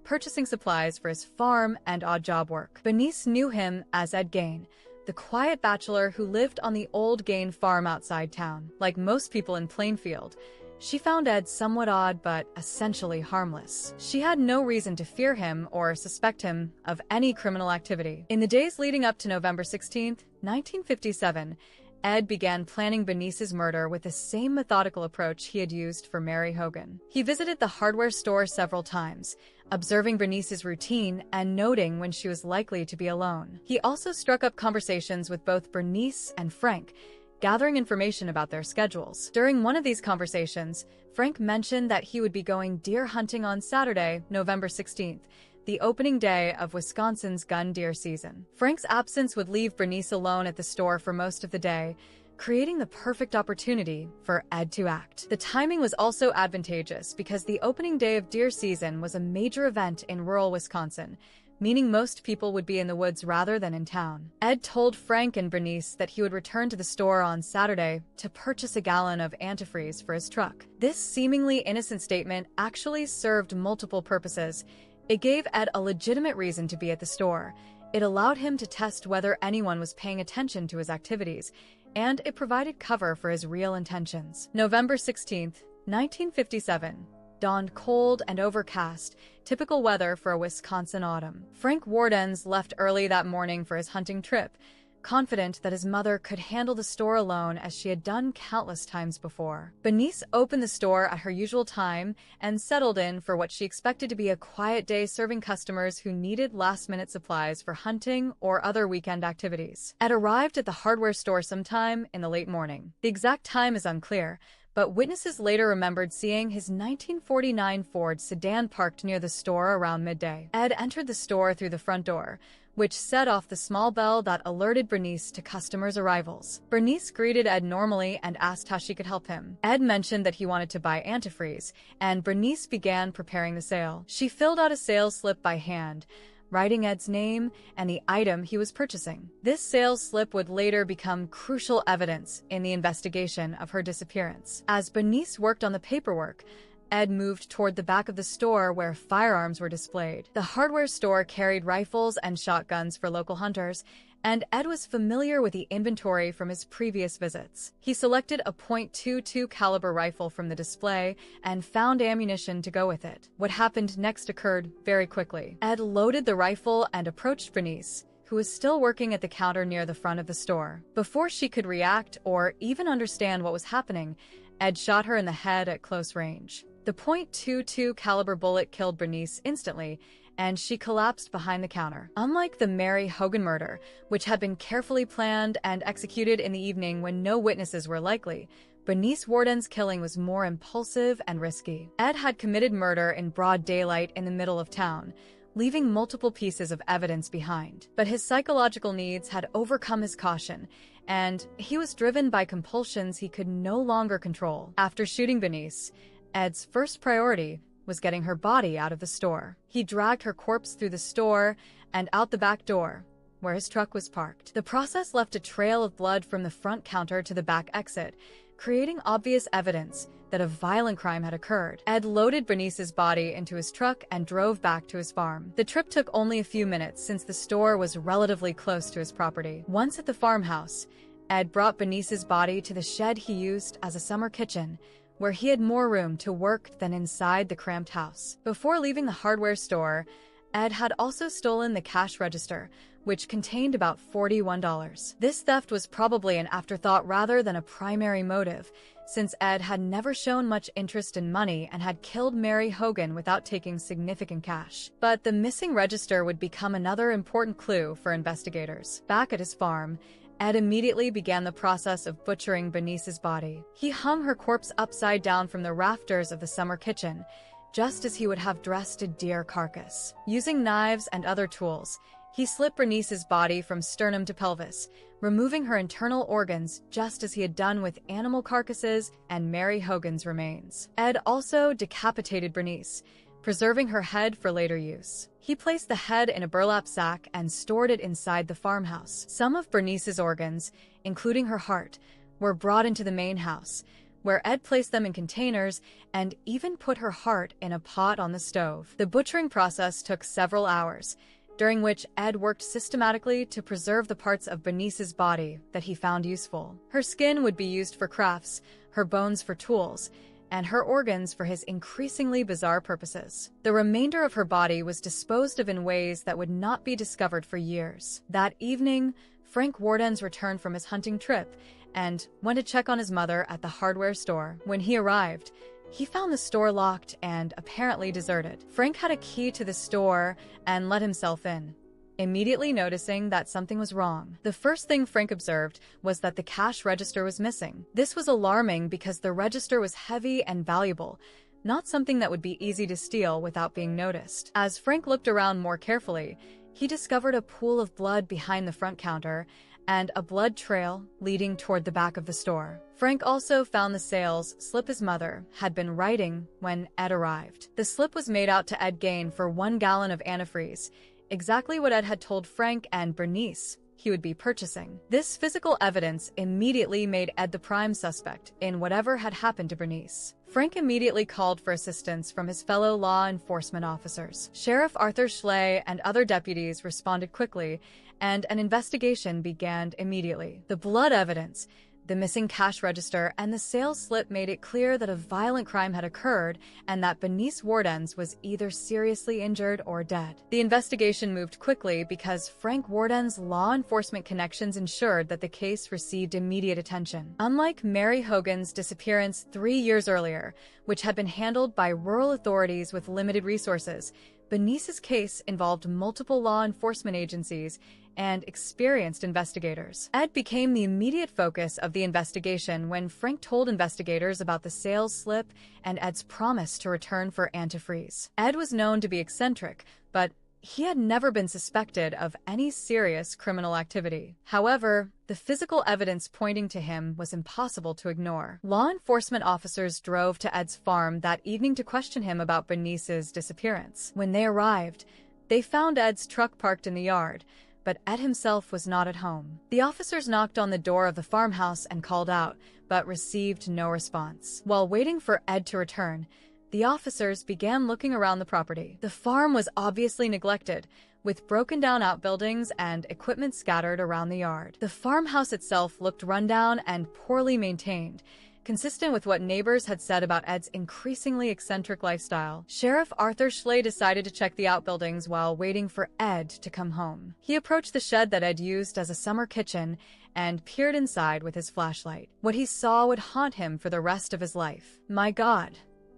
purchasing supplies for his farm and odd job work. Bernice knew him as Ed Gein, the quiet bachelor who lived on the old Gein farm outside town. Like most people in Plainfield, she found Ed somewhat odd but essentially harmless. She had no reason to fear him or suspect him of any criminal activity. In the days leading up to November 16, 1957, Ed began planning Bernice's murder with the same methodical approach he had used for Mary Hogan. He visited the hardware store several times, observing Bernice's routine and noting when she was likely to be alone. He also struck up conversations with both Bernice and Frank, gathering information about their schedules. During one of these conversations, Frank mentioned that he would be going deer hunting on Saturday, November 16th, the opening day of Wisconsin's gun deer season. Frank's absence would leave Bernice alone at the store for most of the day, creating the perfect opportunity for Ed to act. The timing was also advantageous because the opening day of deer season was a major event in rural Wisconsin, meaning most people would be in the woods rather than in town. Ed told Frank and Bernice that he would return to the store on Saturday to purchase a gallon of antifreeze for his truck. This seemingly innocent statement actually served multiple purposes. It gave Ed a legitimate reason to be at the store. It allowed him to test whether anyone was paying attention to his activities, and it provided cover for his real intentions. November 16, 1957. Dawned cold and overcast, typical weather for a Wisconsin autumn. Frank Wardens left early that morning for his hunting trip, confident that his mother could handle the store alone as she had done countless times before. Bernice opened the store at her usual time and settled in for what she expected to be a quiet day serving customers who needed last-minute supplies for hunting or other weekend activities. Ed arrived at the hardware store sometime in the late morning. The exact time is unclear, but witnesses later remembered seeing his 1949 Ford sedan parked near the store around midday. Ed entered the store through the front door, which set off the small bell that alerted Bernice to customers' arrivals. Bernice greeted Ed normally and asked how she could help him. Ed mentioned that he wanted to buy antifreeze, and Bernice began preparing the sale. She filled out a sales slip by hand, writing Ed's name and the item he was purchasing. This sales slip would later become crucial evidence in the investigation of her disappearance. As Bernice worked on the paperwork, Ed moved toward the back of the store where firearms were displayed. The hardware store carried rifles and shotguns for local hunters, and Ed was familiar with the inventory from his previous visits. He selected a .22 caliber rifle from the display and found ammunition to go with it. What happened next occurred very quickly. Ed loaded the rifle and approached Bernice, who was still working at the counter near the front of the store. Before she could react or even understand what was happening, Ed shot her in the head at close range. The .22 caliber bullet killed Bernice instantly, and she collapsed behind the counter. Unlike the Mary Hogan murder, which had been carefully planned and executed in the evening when no witnesses were likely, Bernice Warden's killing was more impulsive and risky. Ed had committed murder in broad daylight in the middle of town, leaving multiple pieces of evidence behind. But his psychological needs had overcome his caution, and he was driven by compulsions he could no longer control. After shooting Bernice, Ed's first priority was getting her body out of the store. He dragged her corpse through the store and out the back door, where his truck was parked. The process left a trail of blood from the front counter to the back exit, creating obvious evidence that a violent crime had occurred. Ed loaded Bernice's body into his truck and drove back to his farm. The trip took only a few minutes since the store was relatively close to his property. Once at the farmhouse, Ed brought Bernice's body to the shed he used as a summer kitchen, where he had more room to work than inside the cramped house. Before leaving the hardware store, Ed had also stolen the cash register, which contained about $41. This theft was probably an afterthought rather than a primary motive, since Ed had never shown much interest in money and had killed Mary Hogan without taking significant cash. But the missing register would become another important clue for investigators. Back at his farm, Ed immediately began the process of butchering Bernice's body. He hung her corpse upside down from the rafters of the summer kitchen, just as he would have dressed a deer carcass. Using knives and other tools, he slit Bernice's body from sternum to pelvis, removing her internal organs just as he had done with animal carcasses and Mary Hogan's remains. Ed also decapitated Bernice, preserving her head for later use. He placed the head in a burlap sack and stored it inside the farmhouse. Some of Bernice's organs, including her heart, were brought into the main house, where Ed placed them in containers and even put her heart in a pot on the stove. The butchering process took several hours, during which Ed worked systematically to preserve the parts of Bernice's body that he found useful. Her skin would be used for crafts, her bones for tools, and her organs for his increasingly bizarre purposes. The remainder of her body was disposed of in ways that would not be discovered for years. That evening, Frank Warden's returned from his hunting trip and went to check on his mother at the hardware store. When he arrived, he found the store locked and apparently deserted. Frank had a key to the store and let himself in, immediately noticing that something was wrong. The first thing Frank observed was that the cash register was missing. This was alarming because the register was heavy and valuable, not something that would be easy to steal without being noticed. As Frank looked around more carefully, he discovered a pool of blood behind the front counter and a blood trail leading toward the back of the store. Frank also found the sales slip his mother had been writing when Ed arrived. The slip was made out to Ed Gein for 1 gallon of antifreeze, exactly what Ed had told Frank and Bernice he would be purchasing. This physical evidence immediately made Ed the prime suspect in whatever had happened to Bernice. Frank immediately called for assistance from his fellow law enforcement officers. Sheriff Arthur Schley and other deputies responded quickly, and an investigation began immediately. The blood evidence, the missing cash register, and the sales slip made it clear that a violent crime had occurred and that Bernice Warden's was either seriously injured or dead. The investigation moved quickly because Frank Warden's law enforcement connections ensured that the case received immediate attention. Unlike Mary Hogan's disappearance 3 years earlier, which had been handled by rural authorities with limited resources, Bernice's case involved multiple law enforcement agencies and experienced investigators. Ed became the immediate focus of the investigation when Frank told investigators about the sales slip and Ed's promise to return for antifreeze. Ed was known to be eccentric, but he had never been suspected of any serious criminal activity. However, the physical evidence pointing to him was impossible to ignore. Law enforcement officers drove to Ed's farm that evening to question him about Bernice's disappearance. When they arrived, they found Ed's truck parked in the yard, but Ed himself was not at home. The officers knocked on the door of the farmhouse and called out, but received no response. While waiting for Ed to return, the officers began looking around the property. The farm was obviously neglected, with broken-down outbuildings and equipment scattered around the yard. The farmhouse itself looked rundown and poorly maintained, consistent with what neighbors had said about Ed's increasingly eccentric lifestyle. Sheriff Arthur Schley decided to check the outbuildings while waiting for Ed to come home. He approached the shed that Ed used as a summer kitchen and peered inside with his flashlight. What he saw would haunt him for the rest of his life. "My God,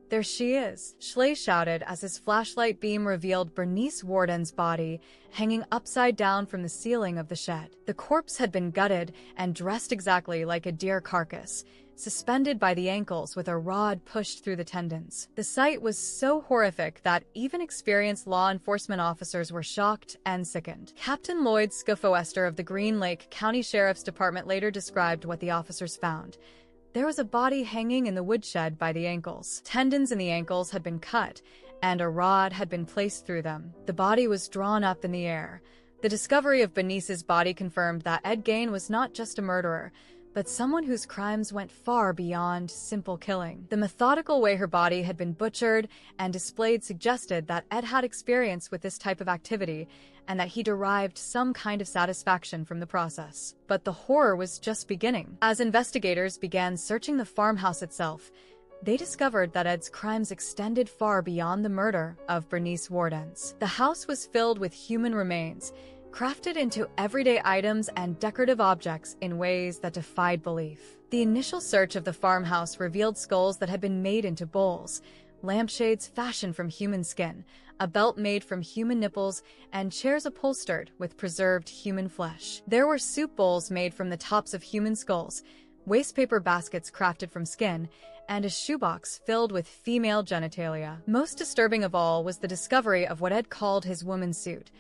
there she is," Schley shouted as his flashlight beam revealed Bernice Warden's body hanging upside down from the ceiling of the shed. The corpse had been gutted and dressed exactly like a deer carcass, suspended by the ankles with a rod pushed through the tendons. The sight was so horrific that even experienced law enforcement officers were shocked and sickened. Captain Lloyd Scuffo-Ester of the Green Lake County Sheriff's Department later described what the officers found. There was a body hanging in the woodshed by the ankles. Tendons in the ankles had been cut, and a rod had been placed through them. The body was drawn up in the air. The discovery of Bernice's body confirmed that Ed Gein was not just a murderer, but but someone whose crimes went far beyond simple killing. The methodical way her body had been butchered and displayed suggested that Ed had experience with this type of activity and that he derived some kind of satisfaction from the process. But the horror was just beginning. As investigators began searching the farmhouse itself, they discovered that Ed's crimes extended far beyond the murder of Bernice Wardens. The house was filled with human remains, crafted into everyday items and decorative objects in ways that defied belief. The initial search of the farmhouse revealed skulls that had been made into bowls, lampshades fashioned from human skin, a belt made from human nipples, and chairs upholstered with preserved human flesh. There were soup bowls made from the tops of human skulls, wastepaper baskets crafted from skin, and a shoebox filled with female genitalia. Most disturbing of all was the discovery of what Ed called his woman's suit,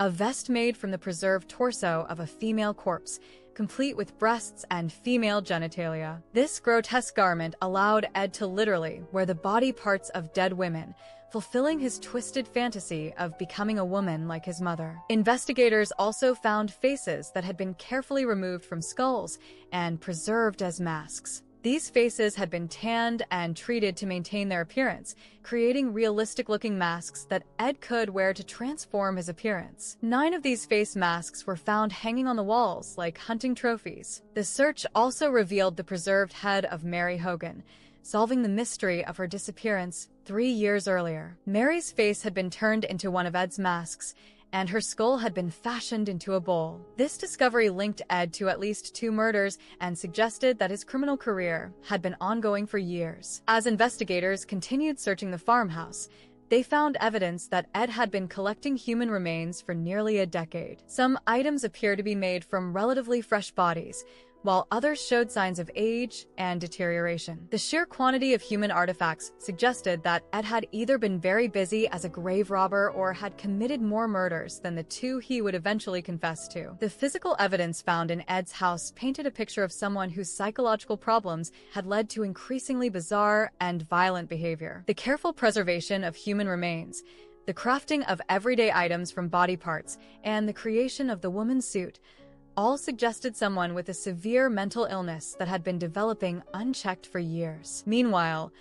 a vest made from the preserved torso of a female corpse, complete with breasts and female genitalia. This grotesque garment allowed Ed to literally wear the body parts of dead women, fulfilling his twisted fantasy of becoming a woman like his mother. Investigators also found faces that had been carefully removed from skulls and preserved as masks. These faces had been tanned and treated to maintain their appearance, creating realistic-looking masks that Ed could wear to transform his appearance. 9 of these face masks were found hanging on the walls like hunting trophies. The search also revealed the preserved head of Mary Hogan, solving the mystery of her disappearance 3 years earlier. Mary's face had been turned into one of Ed's masks, and her skull had been fashioned into a bowl. This discovery linked Ed to at least 2 murders and suggested that his criminal career had been ongoing for years. As investigators continued searching the farmhouse, they found evidence that Ed had been collecting human remains for nearly a decade. Some items appear to be made from relatively fresh bodies, while others showed signs of age and deterioration. The sheer quantity of human artifacts suggested that Ed had either been very busy as a grave robber or had committed more murders than the 2 he would eventually confess to. The physical evidence found in Ed's house painted a picture of someone whose psychological problems had led to increasingly bizarre and violent behavior. The careful preservation of human remains, the crafting of everyday items from body parts, and the creation of the woman's suit all suggested someone with a severe mental illness that had been developing unchecked for years. Meanwhile,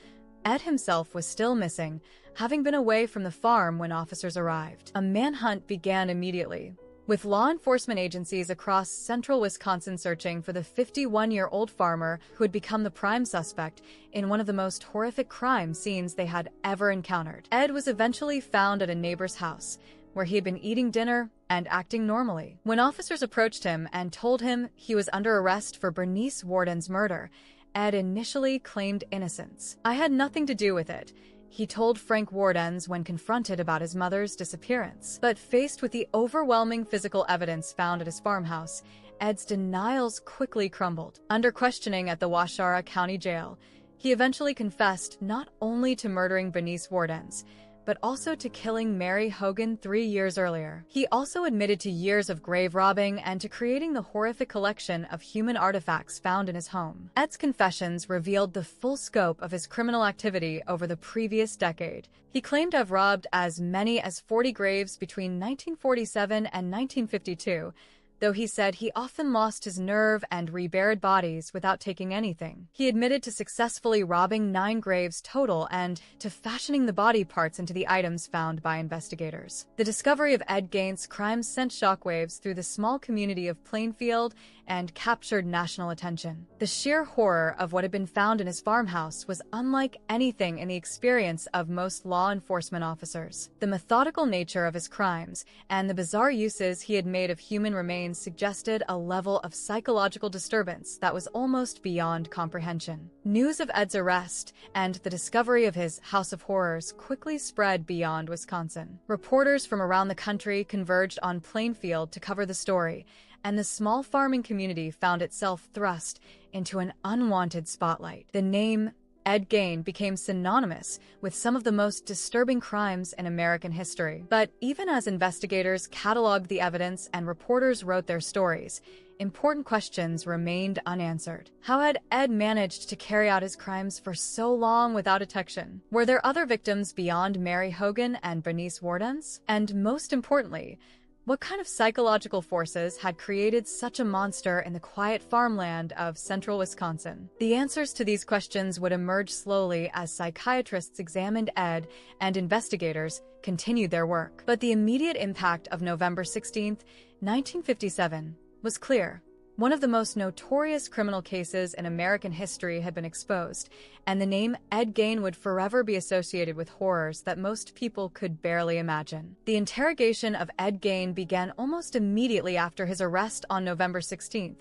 Ed himself was still missing, having been away from the farm when officers arrived. A manhunt began immediately, with law enforcement agencies across central Wisconsin searching for the 51-year-old farmer who had become the prime suspect in one of the most horrific crime scenes they had ever encountered. Ed was eventually found at a neighbor's house, where he had been eating dinner and acting normally. When officers approached him and told him he was under arrest for Bernice Warden's murder, Ed initially claimed innocence. "I had nothing to do with it," he told Frank Wardens when confronted about his mother's disappearance. But faced with the overwhelming physical evidence found at his farmhouse, Ed's denials quickly crumbled. Under questioning at the Waushara County Jail, he eventually confessed not only to murdering Bernice Wardens, but also to killing Mary Hogan 3 years earlier. He also admitted to years of grave robbing and to creating the horrific collection of human artifacts found in his home. Ed's confessions revealed the full scope of his criminal activity over the previous decade. He claimed to have robbed as many as 40 graves between 1947 and 1952, though he said he often lost his nerve and reburied bodies without taking anything. He admitted to successfully robbing 9 graves total and to fashioning the body parts into the items found by investigators. The discovery of Ed Gein's crimes sent shockwaves through the small community of Plainfield and captured national attention. The sheer horror of what had been found in his farmhouse was unlike anything in the experience of most law enforcement officers. The methodical nature of his crimes and the bizarre uses he had made of human remains suggested a level of psychological disturbance that was almost beyond comprehension. News of Ed's arrest and the discovery of his House of Horrors quickly spread beyond Wisconsin. Reporters from around the country converged on Plainfield to cover the story, and the small farming community found itself thrust into an unwanted spotlight. The name Ed Gein became synonymous with some of the most disturbing crimes in American history. But even as investigators cataloged the evidence and reporters wrote their stories, important questions remained unanswered. How had Ed managed to carry out his crimes for so long without detection? Were there other victims beyond Mary Hogan and Bernice Wardens? And most importantly, What kind of psychological forces had created such a monster in the quiet farmland of central Wisconsin? The answers to these questions would emerge slowly as psychiatrists examined Ed and investigators continued their work. But the immediate impact of November 16, 1957, was clear. One of the most notorious criminal cases in American history had been exposed, and the name Ed Gein would forever be associated with horrors that most people could barely imagine. The interrogation of Ed Gein began almost immediately after his arrest on November 16,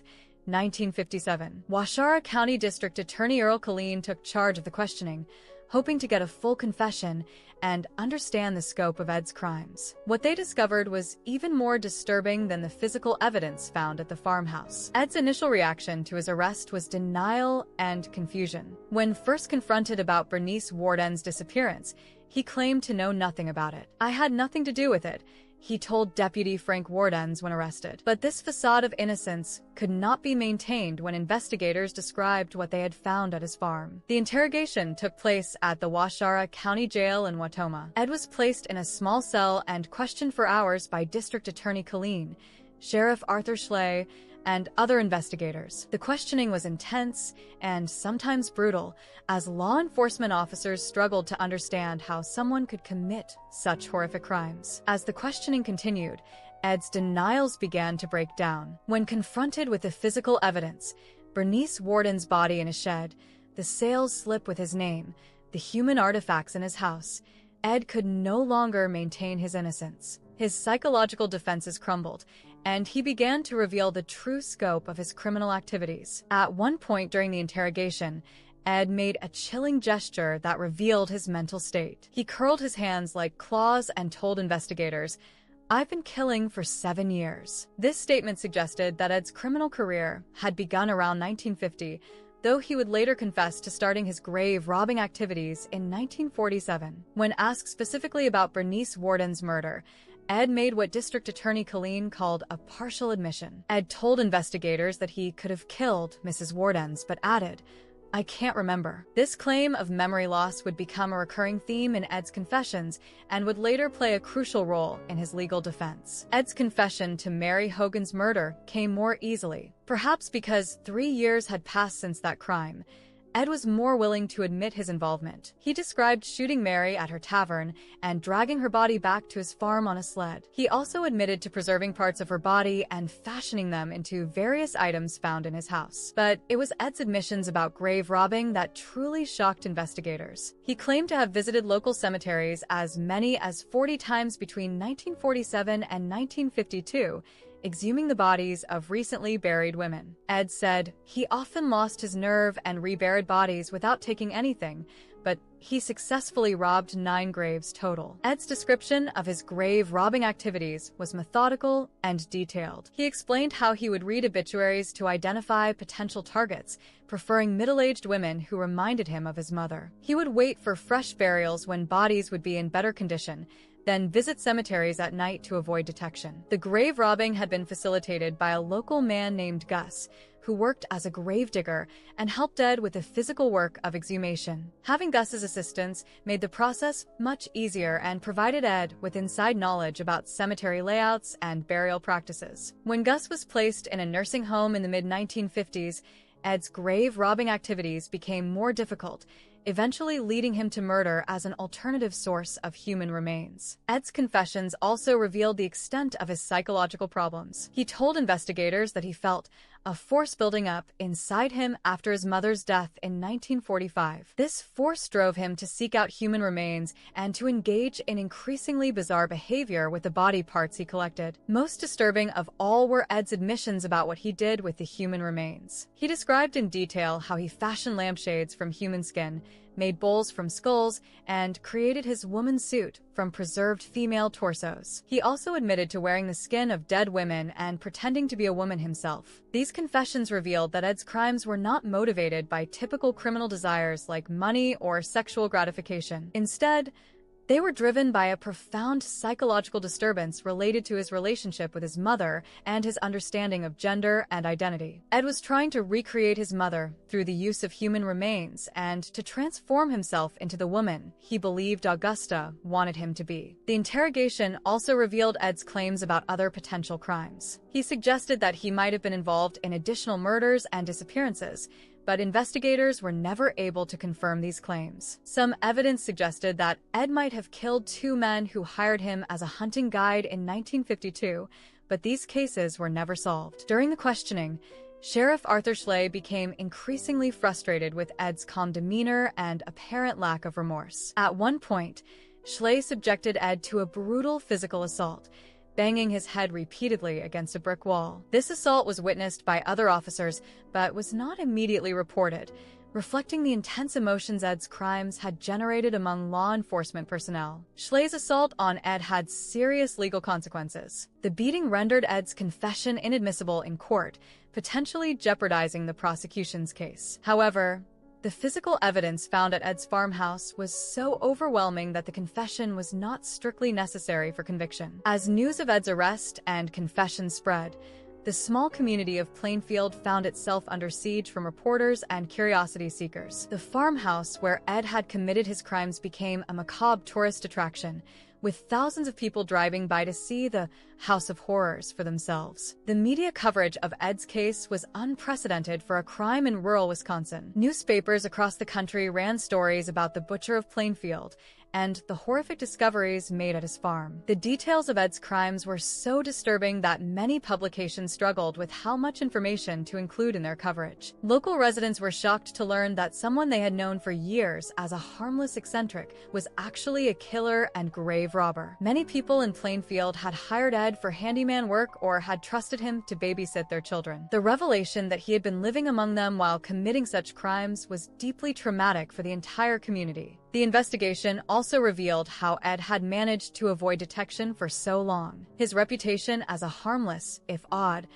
1957. Waushara County District Attorney Earl Killeen took charge of the questioning, hoping to get a full confession and understand the scope of Ed's crimes. What they discovered was even more disturbing than the physical evidence found at the farmhouse. Ed's initial reaction to his arrest was denial and confusion. When first confronted about Bernice Worden's disappearance, he claimed to know nothing about it. "I had nothing to do with it," he told Deputy Frank Wardens when arrested. But this facade of innocence could not be maintained when investigators described what they had found at his farm. The interrogation took place at the Waushara County Jail in Wautoma. Ed was placed in a small cell and questioned for hours by District Attorney Killeen, Sheriff Arthur Schley, and other investigators. The questioning was intense and sometimes brutal, as law enforcement officers struggled to understand how someone could commit such horrific crimes. As the questioning continued, Ed's denials began to break down. When confronted with the physical evidence, Bernice Worden's body in a shed, the sales slip with his name, the human artifacts in his house, Ed could no longer maintain his innocence. His psychological defenses crumbled, and he began to reveal the true scope of his criminal activities. At one point during the interrogation, Ed made a chilling gesture that revealed his mental state. He curled his hands like claws and told investigators, "I've been killing for 7 years." This statement suggested that Ed's criminal career had begun around 1950, though he would later confess to starting his grave robbing activities in 1947. When asked specifically about Bernice Worden's murder, Ed made what District Attorney Killeen called a partial admission. Ed told investigators that he could have killed Mrs. Worden's, but added, "I can't remember." This claim of memory loss would become a recurring theme in Ed's confessions and would later play a crucial role in his legal defense. Ed's confession to Mary Hogan's murder came more easily. Perhaps because 3 years had passed since that crime, Ed was more willing to admit his involvement. He described shooting Mary at her tavern and dragging her body back to his farm on a sled. He also admitted to preserving parts of her body and fashioning them into various items found in his house. But it was Ed's admissions about grave robbing that truly shocked investigators. He claimed to have visited local cemeteries as many as 40 times between 1947 and 1952, exhuming the bodies of recently buried women. Ed said he often lost his nerve and reburied bodies without taking anything, but he successfully robbed 9 graves total. Ed's description of his grave robbing activities was methodical and detailed. He explained how he would read obituaries to identify potential targets, preferring middle-aged women who reminded him of his mother. He would wait for fresh burials when bodies would be in better condition, then visit cemeteries at night to avoid detection. The grave robbing had been facilitated by a local man named Gus, who worked as a gravedigger and helped Ed with the physical work of exhumation. Having Gus's assistance made the process much easier and provided Ed with inside knowledge about cemetery layouts and burial practices. When Gus was placed in a nursing home in the mid-1950s, Ed's grave robbing activities became more difficult, eventually leading him to murder as an alternative source of human remains. Ed's confessions also revealed the extent of his psychological problems. He told investigators that he felt a force building up inside him after his mother's death in 1945. This force drove him to seek out human remains and to engage in increasingly bizarre behavior with the body parts he collected. Most disturbing of all were Ed's admissions about what he did with the human remains. He described in detail how he fashioned lampshades from human skin, made bowls from skulls, and created his woman's suit from preserved female torsos. He also admitted to wearing the skin of dead women and pretending to be a woman himself. These confessions revealed that Ed's crimes were not motivated by typical criminal desires like money or sexual gratification. Instead, They were driven by a profound psychological disturbance related to his relationship with his mother and his understanding of gender and identity. Ed was trying to recreate his mother through the use of human remains and to transform himself into the woman he believed Augusta wanted him to be. The interrogation also revealed Ed's claims about other potential crimes. He suggested that he might have been involved in additional murders and disappearances, but investigators were never able to confirm these claims. Some evidence suggested that Ed might have killed two men who hired him as a hunting guide in 1952, but these cases were never solved. During the questioning, Sheriff Arthur Schley became increasingly frustrated with Ed's calm demeanor and apparent lack of remorse. At one point, Schley subjected Ed to a brutal physical assault, banging his head repeatedly against a brick wall. This assault was witnessed by other officers, but was not immediately reported, reflecting the intense emotions Ed's crimes had generated among law enforcement personnel. Schley's assault on Ed had serious legal consequences. The beating rendered Ed's confession inadmissible in court, potentially jeopardizing the prosecution's case. However, the physical evidence found at Ed's farmhouse was so overwhelming that the confession was not strictly necessary for conviction. As news of Ed's arrest and confession spread, the small community of Plainfield found itself under siege from reporters and curiosity seekers. The farmhouse where Ed had committed his crimes became a macabre tourist attraction, with thousands of people driving by to see the House of Horrors for themselves. The media coverage of Ed's case was unprecedented for a crime in rural Wisconsin. Newspapers across the country ran stories about the Butcher of Plainfield and the horrific discoveries made at his farm. The details of Ed's crimes were so disturbing that many publications struggled with how much information to include in their coverage. Local residents were shocked to learn that someone they had known for years as a harmless eccentric was actually a killer and grave robber. Many people in Plainfield had hired Ed for handyman work or had trusted him to babysit their children. The revelation that he had been living among them while committing such crimes was deeply traumatic for the entire community. The investigation also revealed how Ed had managed to avoid detection for so long. His reputation as a harmless, if odd,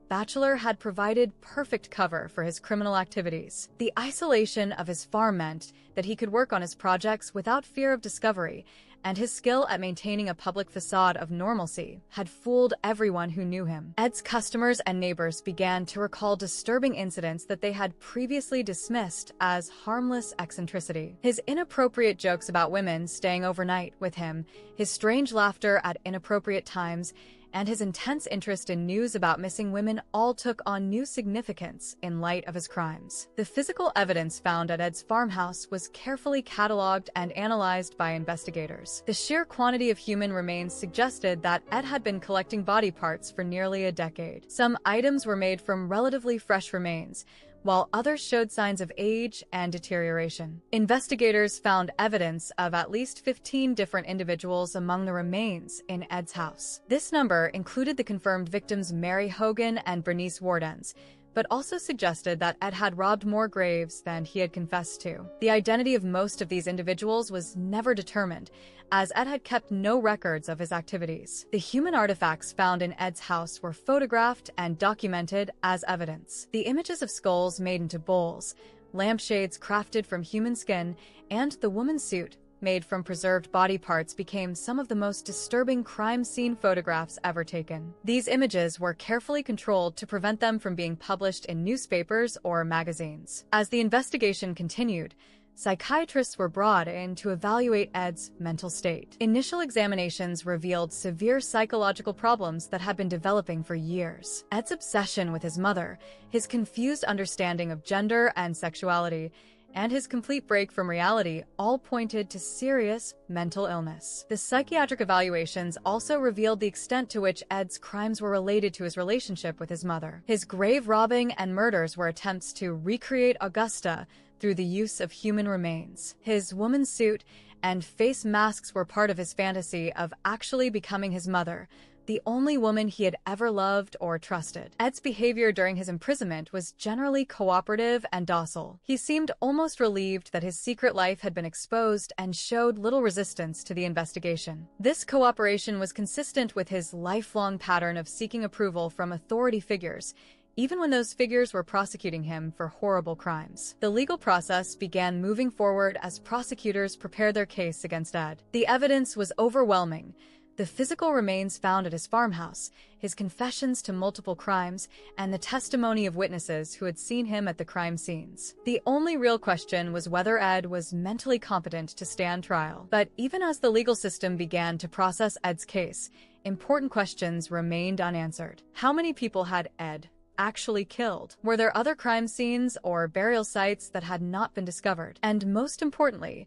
bachelor had provided perfect cover for his criminal activities. The isolation of his farm meant that he could work on his projects without fear of discovery, and his skill at maintaining a public facade of normalcy had fooled everyone who knew him. Ed's customers and neighbors began to recall disturbing incidents that they had previously dismissed as harmless eccentricity. His inappropriate jokes about women staying overnight with him, his strange laughter at inappropriate times, and his intense interest in news about missing women all took on new significance in light of his crimes. The physical evidence found at Ed's farmhouse was carefully cataloged and analyzed by investigators. The sheer quantity of human remains suggested that Ed had been collecting body parts for nearly a decade. Some items were made from relatively fresh remains, while others showed signs of age and deterioration. Investigators found evidence of at least 15 different individuals among the remains in Ed's house. This number included the confirmed victims Mary Hogan and Bernice Wardens, but also suggested that Ed had robbed more graves than he had confessed to. The identity of most of these individuals was never determined, as Ed had kept no records of his activities. The human artifacts found in Ed's house were photographed and documented as evidence. The images of skulls made into bowls, lampshades crafted from human skin, and the woman's suit made from preserved body parts became some of the most disturbing crime scene photographs ever taken. These images were carefully controlled to prevent them from being published in newspapers or magazines. As the investigation continued, psychiatrists were brought in to evaluate Ed's mental state. Initial examinations revealed severe psychological problems that had been developing for years. Ed's obsession with his mother, his confused understanding of gender and sexuality, and his complete break from reality all pointed to serious mental illness. The psychiatric evaluations also revealed the extent to which Ed's crimes were related to his relationship with his mother. His grave robbing and murders were attempts to recreate Augusta through the use of human remains. His woman's suit and face masks were part of his fantasy of actually becoming his mother, the only woman he had ever loved or trusted. Ed's behavior during his imprisonment was generally cooperative and docile. He seemed almost relieved that his secret life had been exposed and showed little resistance to the investigation. This cooperation was consistent with his lifelong pattern of seeking approval from authority figures, even when those figures were prosecuting him for horrible crimes. The legal process began moving forward as prosecutors prepared their case against Ed. The evidence was overwhelming. The physical remains found at his farmhouse, his confessions to multiple crimes, and the testimony of witnesses who had seen him at the crime scenes. The only real question was whether Ed was mentally competent to stand trial. But even as the legal system began to process Ed's case, important questions remained unanswered. How many people had Ed actually killed? Were there other crime scenes or burial sites that had not been discovered? And most importantly,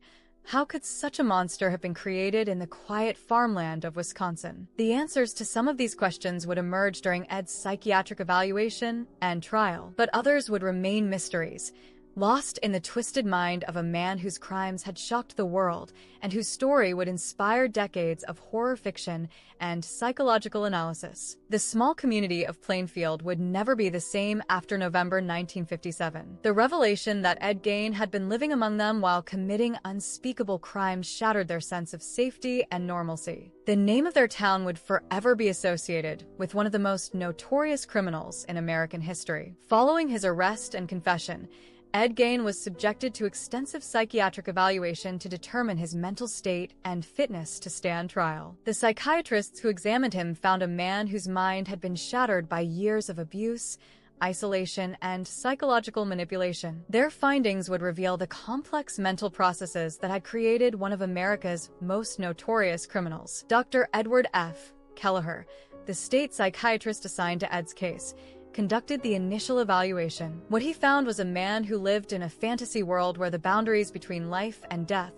how could such a monster have been created in the quiet farmland of Wisconsin? The answers to some of these questions would emerge during Ed's psychiatric evaluation and trial, but others would remain mysteries, lost in the twisted mind of a man whose crimes had shocked the world and whose story would inspire decades of horror fiction and psychological analysis. The small community of Plainfield would never be the same after November 1957. The revelation that Ed Gein had been living among them while committing unspeakable crimes shattered their sense of safety and normalcy. The name of their town would forever be associated with one of the most notorious criminals in American history. Following his arrest and confession, Ed Gein was subjected to extensive psychiatric evaluation to determine his mental state and fitness to stand trial. The psychiatrists who examined him found a man whose mind had been shattered by years of abuse, isolation, and psychological manipulation. Their findings would reveal the complex mental processes that had created one of America's most notorious criminals. Dr. Edward F. Kelleher, the state psychiatrist assigned to Ed's case, conducted the initial evaluation. What he found was a man who lived in a fantasy world where the boundaries between life and death,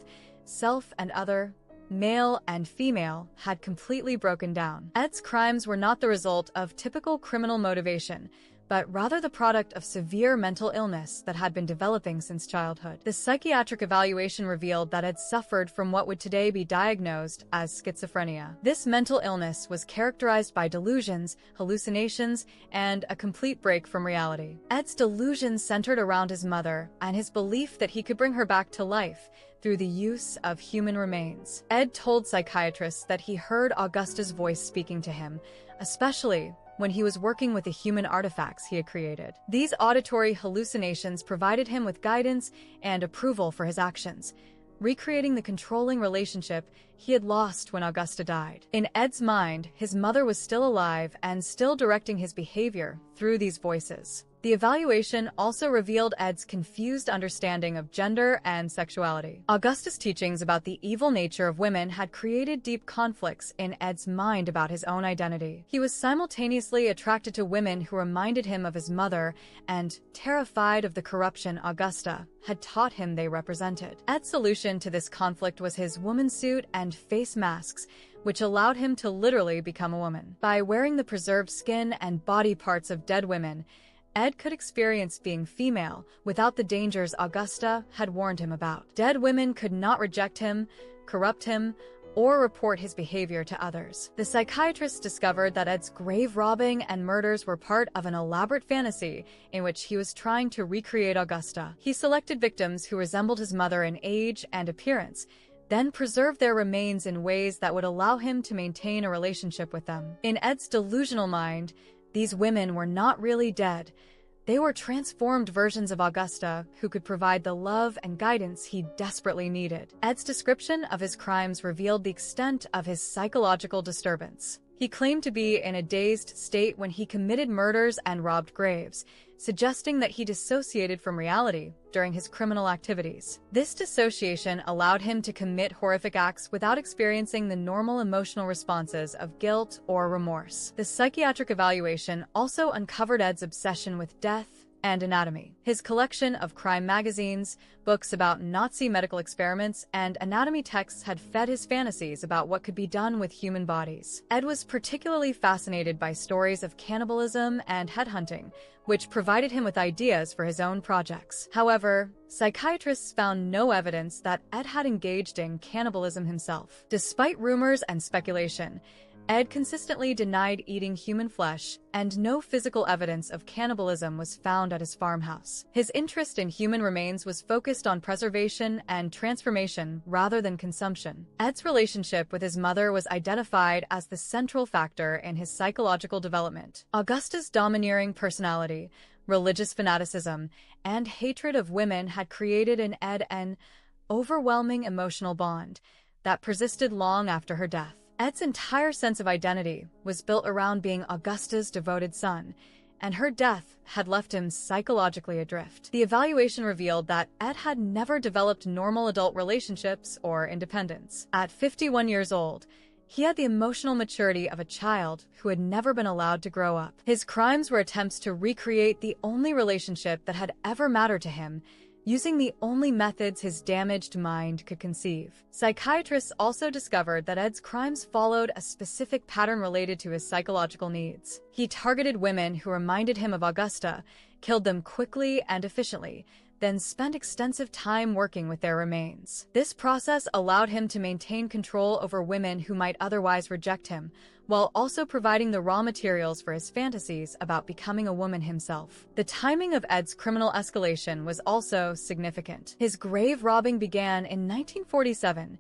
self and other, male and female, had completely broken down. Ed's crimes were not the result of typical criminal motivation, but rather the product of severe mental illness that had been developing since childhood. The psychiatric evaluation revealed that Ed suffered from what would today be diagnosed as schizophrenia. This mental illness was characterized by delusions, hallucinations, and a complete break from reality. Ed's delusions centered around his mother and his belief that he could bring her back to life through the use of human remains. Ed told psychiatrists that he heard Augusta's voice speaking to him, especially when he was working with the human artifacts he had created. These auditory hallucinations provided him with guidance and approval for his actions, recreating the controlling relationship he had lost when Augusta died. In Ed's mind, his mother was still alive and still directing his behavior through these voices. The evaluation also revealed Ed's confused understanding of gender and sexuality. Augusta's teachings about the evil nature of women had created deep conflicts in Ed's mind about his own identity. He was simultaneously attracted to women who reminded him of his mother and terrified of the corruption Augusta had taught him they represented. Ed's solution to this conflict was his woman suit and face masks, which allowed him to literally become a woman. By wearing the preserved skin and body parts of dead women, Ed could experience being female without the dangers Augusta had warned him about. Dead women could not reject him, corrupt him, or report his behavior to others. The psychiatrists discovered that Ed's grave robbing and murders were part of an elaborate fantasy in which he was trying to recreate Augusta. He selected victims who resembled his mother in age and appearance, then preserved their remains in ways that would allow him to maintain a relationship with them. In Ed's delusional mind, these women were not really dead. They were transformed versions of Augusta who could provide the love and guidance he desperately needed. Ed's description of his crimes revealed the extent of his psychological disturbance. He claimed to be in a dazed state when he committed murders and robbed graves, suggesting that he dissociated from reality during his criminal activities. This dissociation allowed him to commit horrific acts without experiencing the normal emotional responses of guilt or remorse. The psychiatric evaluation also uncovered Ed's obsession with death and anatomy. His collection of crime magazines, books about Nazi medical experiments, and anatomy texts had fed his fantasies about what could be done with human bodies. Ed was particularly fascinated by stories of cannibalism and headhunting, which provided him with ideas for his own projects. However, psychiatrists found no evidence that Ed had engaged in cannibalism himself. Despite rumors and speculation, Ed consistently denied eating human flesh, and no physical evidence of cannibalism was found at his farmhouse. His interest in human remains was focused on preservation and transformation rather than consumption. Ed's relationship with his mother was identified as the central factor in his psychological development. Augusta's domineering personality, religious fanaticism, and hatred of women had created in Ed an overwhelming emotional bond that persisted long after her death. Ed's entire sense of identity was built around being Augusta's devoted son, and her death had left him psychologically adrift. The evaluation revealed that Ed had never developed normal adult relationships or independence. At 51 years old, he had the emotional maturity of a child who had never been allowed to grow up. His crimes were attempts to recreate the only relationship that had ever mattered to him, using the only methods his damaged mind could conceive. Psychiatrists also discovered that Ed's crimes followed a specific pattern related to his psychological needs. He targeted women who reminded him of Augusta, killed them quickly and efficiently, then spent extensive time working with their remains. This process allowed him to maintain control over women who might otherwise reject him, while also providing the raw materials for his fantasies about becoming a woman himself. The timing of Ed's criminal escalation was also significant. His grave robbing began in 1947,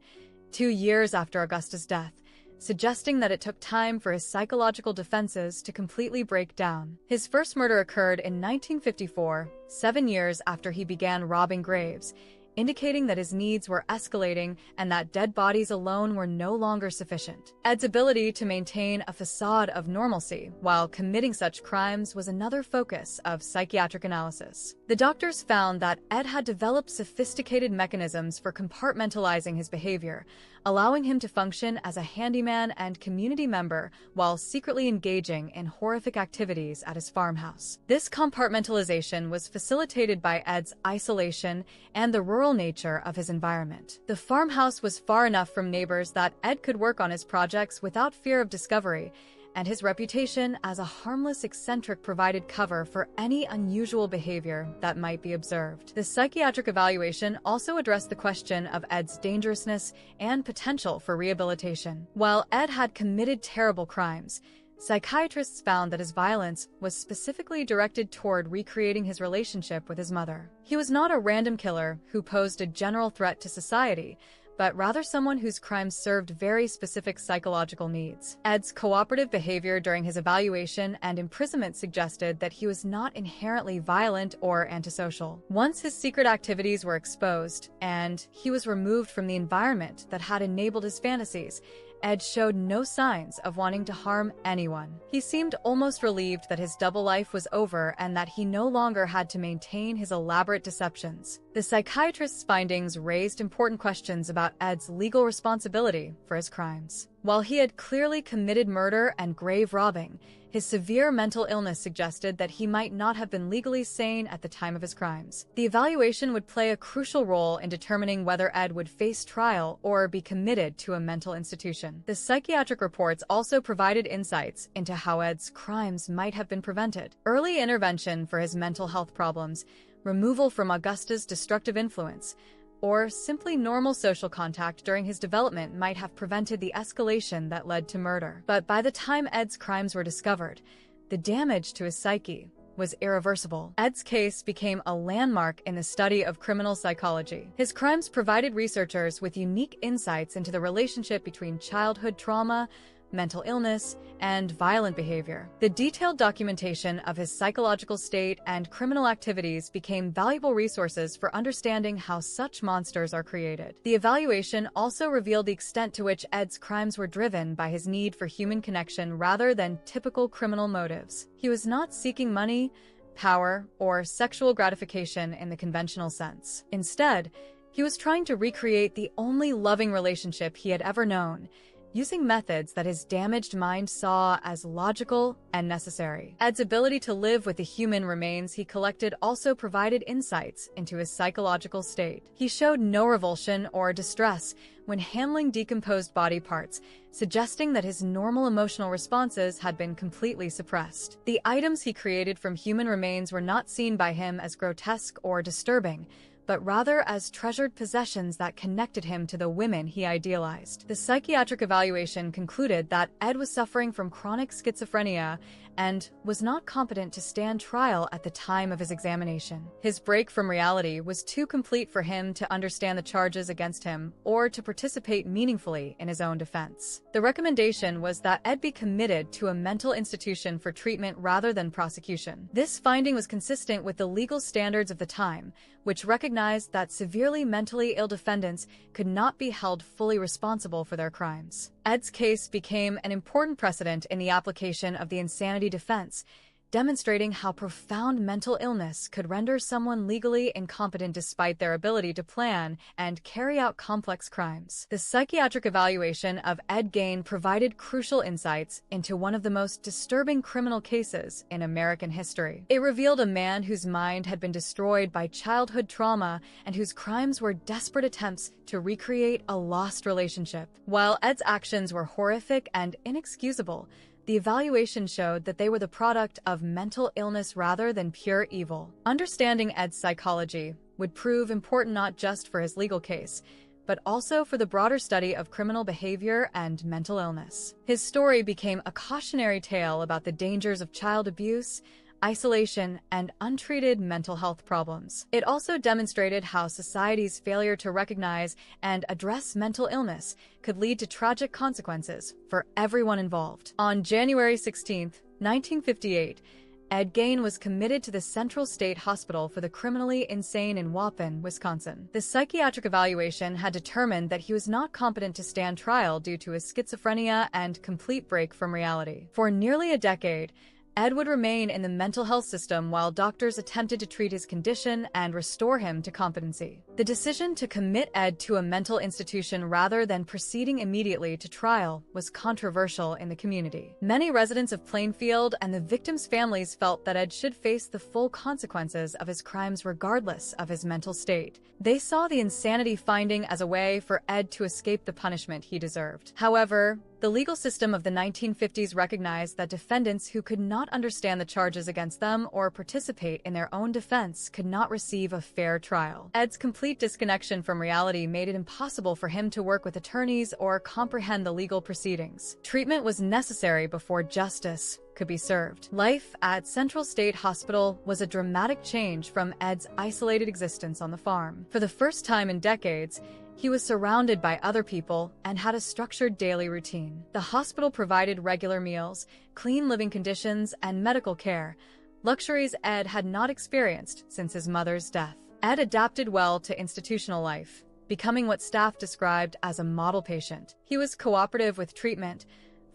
2 years after Augusta's death, suggesting that it took time for his psychological defenses to completely break down. His first murder occurred in 1954, 7 years after he began robbing graves, indicating that his needs were escalating and that dead bodies alone were no longer sufficient. Ed's ability to maintain a facade of normalcy while committing such crimes was another focus of psychiatric analysis. The doctors found that Ed had developed sophisticated mechanisms for compartmentalizing his behavior, allowing him to function as a handyman and community member while secretly engaging in horrific activities at his farmhouse. This compartmentalization was facilitated by Ed's isolation and the rural nature of his environment. The farmhouse was far enough from neighbors that Ed could work on his projects without fear of discovery, and his reputation as a harmless eccentric provided cover for any unusual behavior that might be observed. The psychiatric evaluation also addressed the question of Ed's dangerousness and potential for rehabilitation. While Ed had committed terrible crimes, psychiatrists found that his violence was specifically directed toward recreating his relationship with his mother. He was not a random killer who posed a general threat to society, but rather someone whose crimes served very specific psychological needs. Ed's cooperative behavior during his evaluation and imprisonment suggested that he was not inherently violent or antisocial. Once his secret activities were exposed, and he was removed from the environment that had enabled his fantasies, Ed showed no signs of wanting to harm anyone. He seemed almost relieved that his double life was over and that he no longer had to maintain his elaborate deceptions. The psychiatrist's findings raised important questions about Ed's legal responsibility for his crimes. While he had clearly committed murder and grave robbing, his severe mental illness suggested that he might not have been legally sane at the time of his crimes. The evaluation would play a crucial role in determining whether Ed would face trial or be committed to a mental institution. The psychiatric reports also provided insights into how Ed's crimes might have been prevented. Early intervention for his mental health problems, removal from Augusta's destructive influence, or simply normal social contact during his development might have prevented the escalation that led to murder. But by the time Ed's crimes were discovered, the damage to his psyche was irreversible. Ed's case became a landmark in the study of criminal psychology. His crimes provided researchers with unique insights into the relationship between childhood trauma, mental illness, and violent behavior. The detailed documentation of his psychological state and criminal activities became valuable resources for understanding how such monsters are created. The evaluation also revealed the extent to which Ed's crimes were driven by his need for human connection rather than typical criminal motives. He was not seeking money, power, or sexual gratification in the conventional sense. Instead, he was trying to recreate the only loving relationship he had ever known, using methods that his damaged mind saw as logical and necessary. Ed's ability to live with the human remains he collected also provided insights into his psychological state. He showed no revulsion or distress when handling decomposed body parts, suggesting that his normal emotional responses had been completely suppressed. The items he created from human remains were not seen by him as grotesque or disturbing, but rather as treasured possessions that connected him to the women he idealized. The psychiatric evaluation concluded that Ed was suffering from chronic schizophrenia and was not competent to stand trial at the time of his examination. His break from reality was too complete for him to understand the charges against him or to participate meaningfully in his own defense. The recommendation was that Ed be committed to a mental institution for treatment rather than prosecution. This finding was consistent with the legal standards of the time, which recognized that severely mentally ill defendants could not be held fully responsible for their crimes. Ed's case became an important precedent in the application of the insanity defense, demonstrating how profound mental illness could render someone legally incompetent despite their ability to plan and carry out complex crimes. The psychiatric evaluation of Ed Gein provided crucial insights into one of the most disturbing criminal cases in American history. It revealed a man whose mind had been destroyed by childhood trauma and whose crimes were desperate attempts to recreate a lost relationship. While Ed's actions were horrific and inexcusable, the evaluation showed that they were the product of mental illness rather than pure evil. Understanding Ed's psychology would prove important not just for his legal case, but also for the broader study of criminal behavior and mental illness. His story became a cautionary tale about the dangers of child abuse, isolation, and untreated mental health problems. It also demonstrated how society's failure to recognize and address mental illness could lead to tragic consequences for everyone involved. On January 16, 1958, Ed Gein was committed to the Central State Hospital for the Criminally Insane in Waupun, Wisconsin. The psychiatric evaluation had determined that he was not competent to stand trial due to his schizophrenia and complete break from reality. For nearly a decade, Ed would remain in the mental health system while doctors attempted to treat his condition and restore him to competency. The decision to commit Ed to a mental institution rather than proceeding immediately to trial was controversial in the community. Many residents of Plainfield and the victims' families felt that Ed should face the full consequences of his crimes regardless of his mental state. They saw the insanity finding as a way for Ed to escape the punishment he deserved. However, the legal system of the 1950s recognized that defendants who could not understand the charges against them or participate in their own defense could not receive a fair trial. Ed's complete disconnection from reality made it impossible for him to work with attorneys or comprehend the legal proceedings. Treatment was necessary before justice could be served. Life at Central State Hospital was a dramatic change from Ed's isolated existence on the farm. For the first time in decades, he was surrounded by other people and had a structured daily routine. The hospital provided regular meals, clean living conditions, and medical care, luxuries Ed had not experienced since his mother's death. Ed adapted well to institutional life, becoming what staff described as a model patient. He was cooperative with treatment,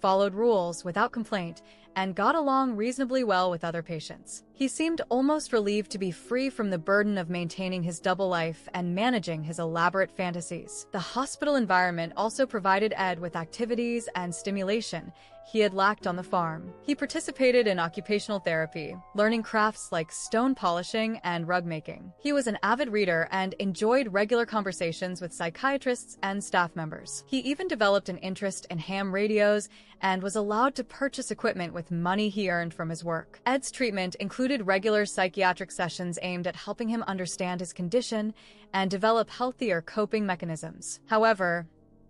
followed rules without complaint, and got along reasonably well with other patients. He seemed almost relieved to be free from the burden of maintaining his double life and managing his elaborate fantasies. The hospital environment also provided Ed with activities and stimulation he had lacked on the farm. He participated in occupational therapy, learning crafts like stone polishing and rug making. He was an avid reader and enjoyed regular conversations with psychiatrists and staff members. He even developed an interest in ham radios and was allowed to purchase equipment with money he earned from his work. Ed's treatment included regular psychiatric sessions aimed at helping him understand his condition and develop healthier coping mechanisms. However,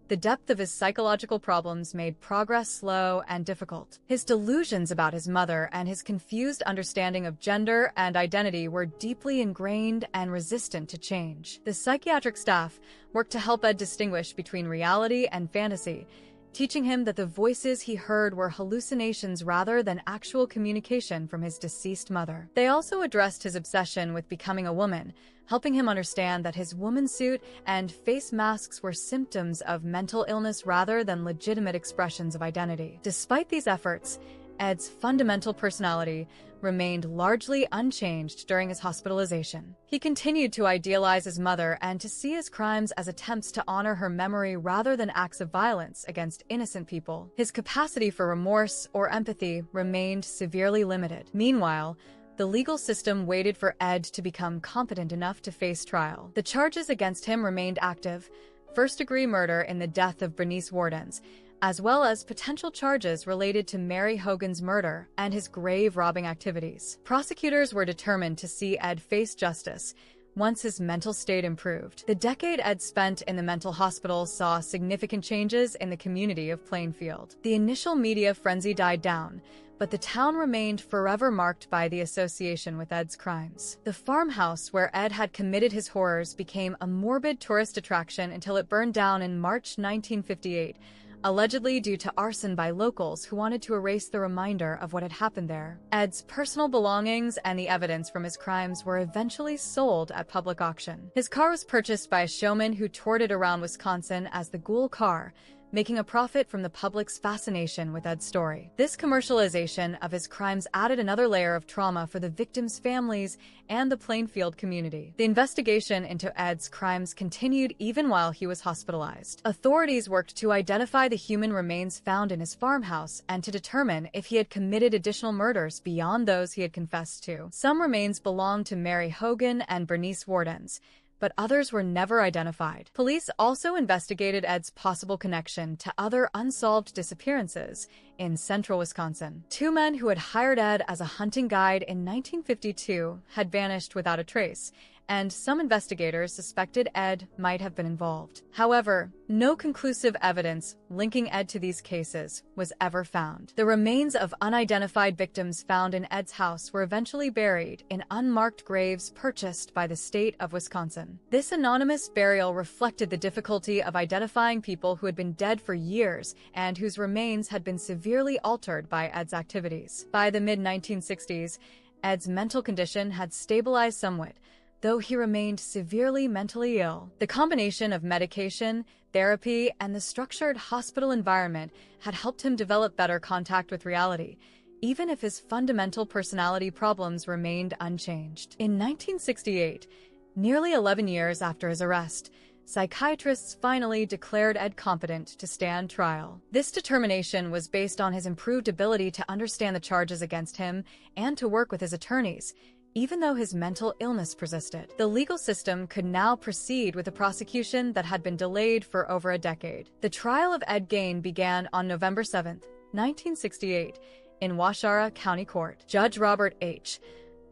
the depth of his psychological problems made progress slow and difficult. His delusions about his mother and his confused understanding of gender and identity were deeply ingrained and resistant to change. The psychiatric staff worked to help Ed distinguish between reality and fantasy, teaching him that the voices he heard were hallucinations rather than actual communication from his deceased mother. They also addressed his obsession with becoming a woman, helping him understand that his woman suit and face masks were symptoms of mental illness rather than legitimate expressions of identity. Despite these efforts, Ed's fundamental personality remained largely unchanged during his hospitalization. He continued to idealize his mother and to see his crimes as attempts to honor her memory rather than acts of violence against innocent people. His capacity for remorse or empathy remained severely limited. Meanwhile, the legal system waited for Ed to become competent enough to face trial. The charges against him remained active: first-degree murder in the death of Bernice Wardens, as well as potential charges related to Mary Hogan's murder and his grave robbing activities. Prosecutors were determined to see Ed face justice, once his mental state improved. The decade Ed spent in the mental hospital saw significant changes in the community of Plainfield. The initial media frenzy died down, but the town remained forever marked by the association with Ed's crimes. The farmhouse where Ed had committed his horrors became a morbid tourist attraction until it burned down in March 1958, allegedly due to arson by locals who wanted to erase the reminder of what had happened there. Ed's personal belongings and the evidence from his crimes were eventually sold at public auction. His car was purchased by a showman who toured it around Wisconsin as the Ghoul car, making a profit from the public's fascination with Ed's story. This commercialization of his crimes added another layer of trauma for the victims' families and the Plainfield community. The investigation into Ed's crimes continued even while he was hospitalized. Authorities worked to identify the human remains found in his farmhouse and to determine if he had committed additional murders beyond those he had confessed to. Some remains belonged to Mary Hogan and Bernice Wardens, but others were never identified. Police also investigated Ed's possible connection to other unsolved disappearances in central Wisconsin. Two men who had hired Ed as a hunting guide in 1952 had vanished without a trace, and some investigators suspected Ed might have been involved. However, no conclusive evidence linking Ed to these cases was ever found. The remains of unidentified victims found in Ed's house were eventually buried in unmarked graves purchased by the state of Wisconsin. This anonymous burial reflected the difficulty of identifying people who had been dead for years and whose remains had been severely altered by Ed's activities. By the mid-1960s, Ed's mental condition had stabilized somewhat, though he remained severely mentally ill. The combination of medication, therapy, and the structured hospital environment had helped him develop better contact with reality, even if his fundamental personality problems remained unchanged. In 1968, nearly 11 years after his arrest, psychiatrists finally declared Ed competent to stand trial. This determination was based on his improved ability to understand the charges against him and to work with his attorneys, even though his mental illness persisted. The legal system could now proceed with a prosecution that had been delayed for over a decade. The trial of Ed Gein began on November 7, 1968, in Waushara County Court. Judge Robert H.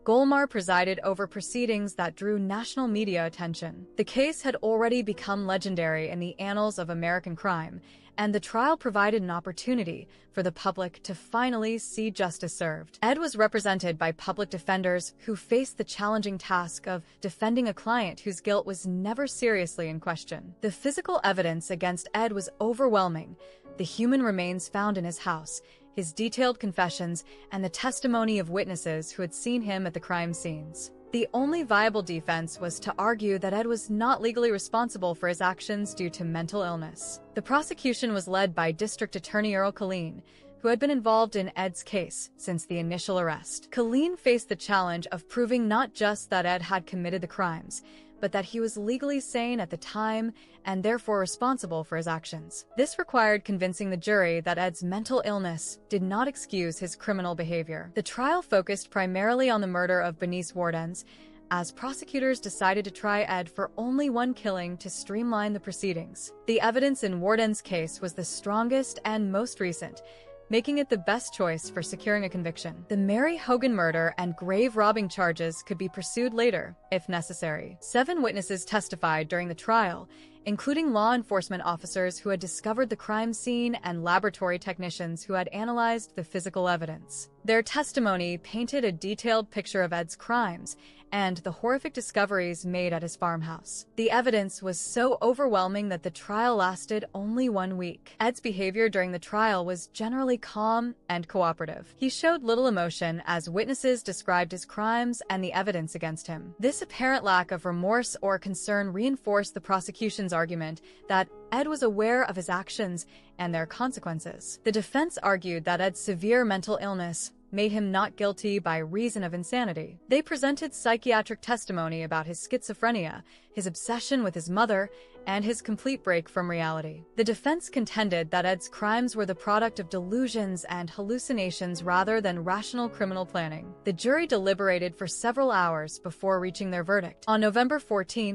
Golmar presided over proceedings that drew national media attention. The case had already become legendary in the annals of American crime, and the trial provided an opportunity for the public to finally see justice served. Ed was represented by public defenders who faced the challenging task of defending a client whose guilt was never seriously in question. The physical evidence against Ed was overwhelming: the human remains found in his house, his detailed confessions, and the testimony of witnesses who had seen him at the crime scenes. The only viable defense was to argue that Ed was not legally responsible for his actions due to mental illness. The prosecution was led by District Attorney Earl Killeen, who had been involved in Ed's case since the initial arrest. Killeen faced the challenge of proving not just that Ed had committed the crimes, but that he was legally sane at the time and therefore responsible for his actions. This required convincing the jury that Ed's mental illness did not excuse his criminal behavior. The trial focused primarily on the murder of Bernice Wardens, as prosecutors decided to try Ed for only one killing to streamline the proceedings. The evidence in Warden's case was the strongest and most recent, making it the best choice for securing a conviction. The Mary Hogan murder and grave robbing charges could be pursued later, if necessary. 7 witnesses testified during the trial, including law enforcement officers who had discovered the crime scene and laboratory technicians who had analyzed the physical evidence. Their testimony painted a detailed picture of Ed's crimes and the horrific discoveries made at his farmhouse. The evidence was so overwhelming that the trial lasted only 1 week. Ed's behavior during the trial was generally calm and cooperative. He showed little emotion as witnesses described his crimes and the evidence against him. This apparent lack of remorse or concern reinforced the prosecution's argument that Ed was aware of his actions and their consequences. The defense argued that Ed's severe mental illness made him not guilty by reason of insanity. They presented psychiatric testimony about his schizophrenia, his obsession with his mother, and his complete break from reality. The defense contended that Ed's crimes were the product of delusions and hallucinations rather than rational criminal planning. The jury deliberated for several hours before reaching their verdict. On November 14,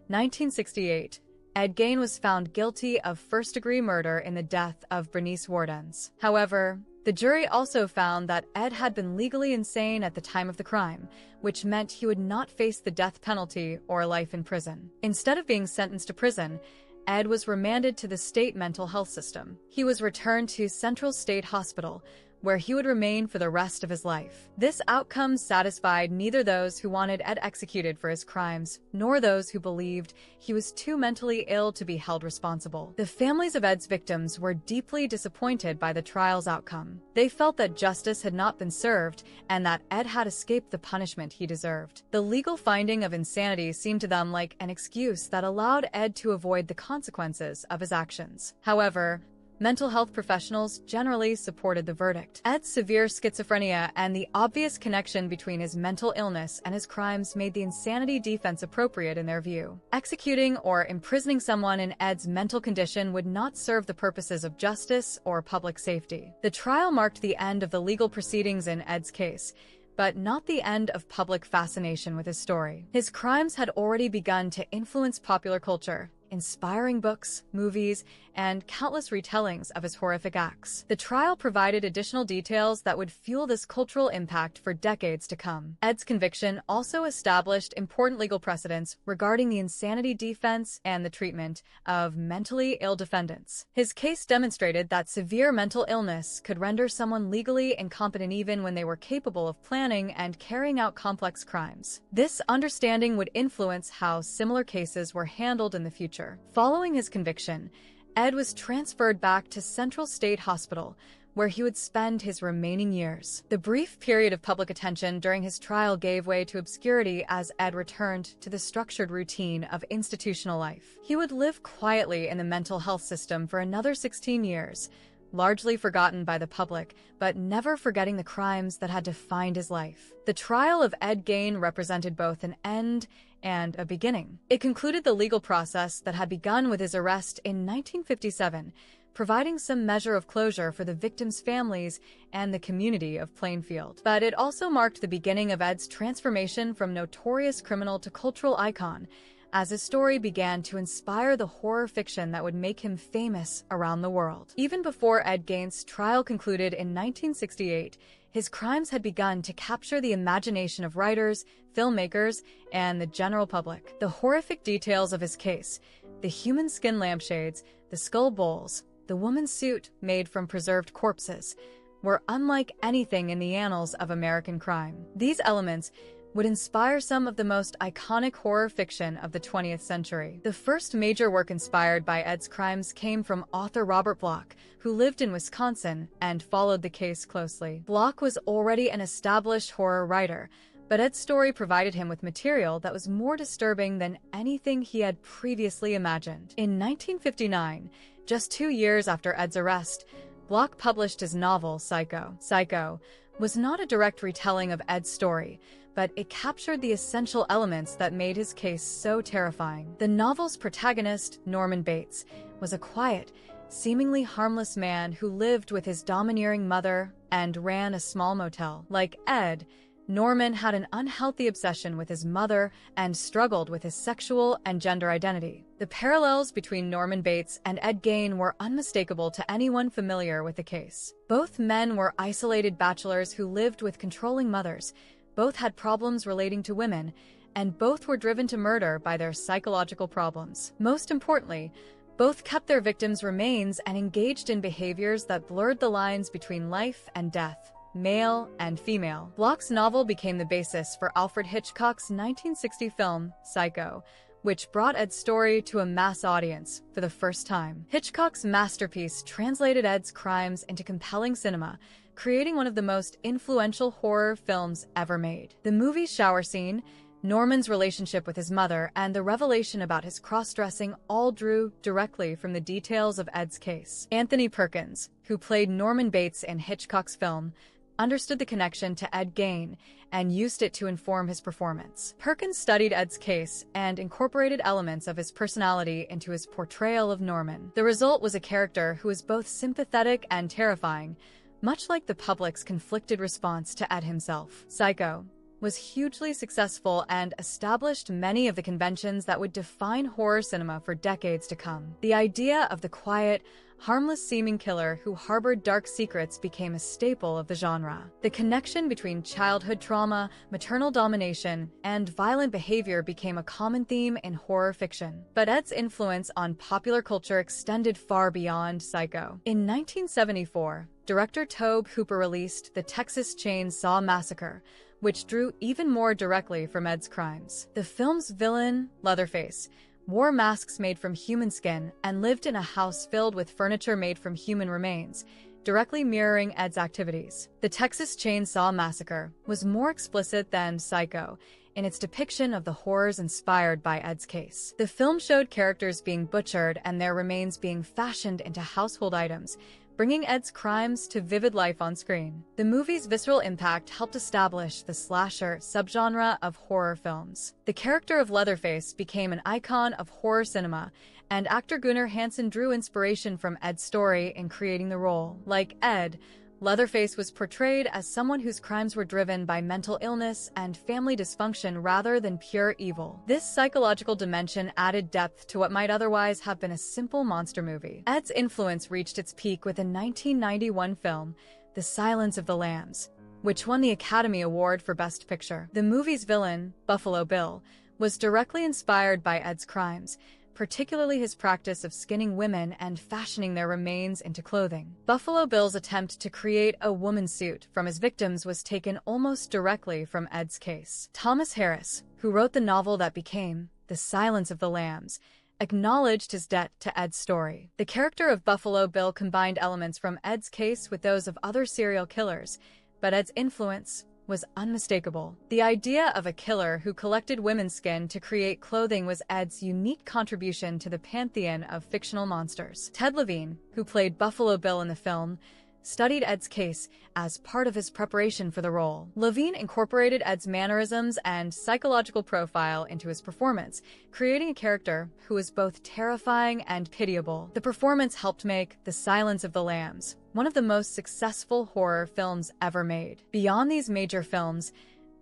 1968, Ed Gein was found guilty of first-degree murder in the death of Bernice Wardens. However, The jury also found that Ed had been legally insane at the time of the crime, which meant he would not face the death penalty or life in prison. Instead of being sentenced to prison, Ed was remanded to the state mental health system. He was returned to Central State Hospital, where he would remain for the rest of his life. This outcome satisfied neither those who wanted Ed executed for his crimes, nor those who believed he was too mentally ill to be held responsible. The families of Ed's victims were deeply disappointed by the trial's outcome. They felt that justice had not been served and that Ed had escaped the punishment he deserved. The legal finding of insanity seemed to them like an excuse that allowed Ed to avoid the consequences of his actions. However, mental health professionals generally supported the verdict. Ed's severe schizophrenia and the obvious connection between his mental illness and his crimes made the insanity defense appropriate in their view. Executing or imprisoning someone in Ed's mental condition would not serve the purposes of justice or public safety. The trial marked the end of the legal proceedings in Ed's case, but not the end of public fascination with his story. His crimes had already begun to influence popular culture, inspiring books, movies, and countless retellings of his horrific acts. The trial provided additional details that would fuel this cultural impact for decades to come. Ed's conviction also established important legal precedents regarding the insanity defense and the treatment of mentally ill defendants. His case demonstrated that severe mental illness could render someone legally incompetent even when they were capable of planning and carrying out complex crimes. This understanding would influence how similar cases were handled in the future. Following his conviction, Ed was transferred back to Central State Hospital, where he would spend his remaining years. The brief period of public attention during his trial gave way to obscurity as Ed returned to the structured routine of institutional life. He would live quietly in the mental health system for another 16 years, largely forgotten by the public, but never forgetting the crimes that had defined his life. The trial of Ed Gein represented both an end and a beginning. It concluded the legal process that had begun with his arrest in 1957, providing some measure of closure for the victims' families and the community of Plainfield. But it also marked the beginning of Ed's transformation from notorious criminal to cultural icon, as his story began to inspire the horror fiction that would make him famous around the world. Even before Ed Gein's trial concluded in 1968, his crimes had begun to capture the imagination of writers, filmmakers, and the general public. The horrific details of his case, the human skin lampshades, the skull bowls, the woman's suit made from preserved corpses, were unlike anything in the annals of American crime. These elements would inspire some of the most iconic horror fiction of the 20th century. The first major work inspired by Ed's crimes came from author Robert Bloch, who lived in Wisconsin and followed the case closely. Bloch was already an established horror writer, but Ed's story provided him with material that was more disturbing than anything he had previously imagined. In 1959, just 2 years after Ed's arrest, Bloch published his novel, Psycho. Psycho was not a direct retelling of Ed's story, but it captured the essential elements that made his case so terrifying. The novel's protagonist, Norman Bates, was a quiet, seemingly harmless man who lived with his domineering mother and ran a small motel. Like Ed, Norman had an unhealthy obsession with his mother and struggled with his sexual and gender identity. The parallels between Norman Bates and Ed Gein were unmistakable to anyone familiar with the case. Both men were isolated bachelors who lived with controlling mothers. Both had problems relating to women, and both were driven to murder by their psychological problems. Most importantly, both kept their victims' remains and engaged in behaviors that blurred the lines between life and death, male and female. Bloch's novel became the basis for Alfred Hitchcock's 1960 film, Psycho, which brought Ed's story to a mass audience for the first time. Hitchcock's masterpiece translated Ed's crimes into compelling cinema, creating one of the most influential horror films ever made. The movie's shower scene, Norman's relationship with his mother, and the revelation about his cross-dressing all drew directly from the details of Ed's case. Anthony Perkins, who played Norman Bates in Hitchcock's film, understood the connection to Ed Gein and used it to inform his performance. Perkins studied Ed's case and incorporated elements of his personality into his portrayal of Norman. The result was a character who was both sympathetic and terrifying, much like the public's conflicted response to Ed himself. Psycho was hugely successful and established many of the conventions that would define horror cinema for decades to come. The idea of the quiet, harmless-seeming killer who harbored dark secrets became a staple of the genre. The connection between childhood trauma, maternal domination, and violent behavior became a common theme in horror fiction. But Ed's influence on popular culture extended far beyond Psycho. In 1974, director Tobe Hooper released the Texas Chainsaw Massacre, which drew even more directly from Ed's crimes. The film's villain, Leatherface, wore masks made from human skin and lived in a house filled with furniture made from human remains, directly mirroring Ed's activities. The Texas Chainsaw Massacre was more explicit than Psycho in its depiction of the horrors inspired by Ed's case. The film showed characters being butchered and their remains being fashioned into household items, bringing Ed's crimes to vivid life on screen. The movie's visceral impact helped establish the slasher subgenre of horror films. The character of Leatherface became an icon of horror cinema, and actor Gunnar Hansen drew inspiration from Ed's story in creating the role. Like Ed, Leatherface was portrayed as someone whose crimes were driven by mental illness and family dysfunction rather than pure evil. This psychological dimension added depth to what might otherwise have been a simple monster movie. Ed's influence reached its peak with the 1991 film, The Silence of the Lambs, which won the Academy Award for Best Picture. The movie's villain, Buffalo Bill, was directly inspired by Ed's crimes, particularly his practice of skinning women and fashioning their remains into clothing. Buffalo Bill's attempt to create a woman's suit from his victims was taken almost directly from Ed's case. Thomas Harris, who wrote the novel that became The Silence of the Lambs, acknowledged his debt to Ed's story. The character of Buffalo Bill combined elements from Ed's case with those of other serial killers, but Ed's influence was unmistakable. The idea of a killer who collected women's skin to create clothing was Ed's unique contribution to the pantheon of fictional monsters. Ted Levine, who played Buffalo Bill in the film, studied Ed's case as part of his preparation for the role. Levine incorporated Ed's mannerisms and psychological profile into his performance, creating a character who was both terrifying and pitiable. The performance helped make The Silence of the Lambs one of the most successful horror films ever made. Beyond these major films,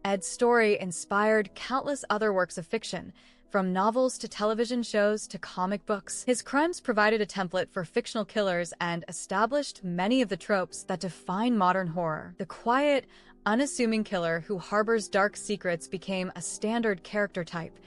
Ed's story inspired countless other works of fiction, from novels to television shows to comic books. His crimes provided a template for fictional killers and established many of the tropes that define modern horror. The quiet, unassuming killer who harbors dark secrets became a standard character type,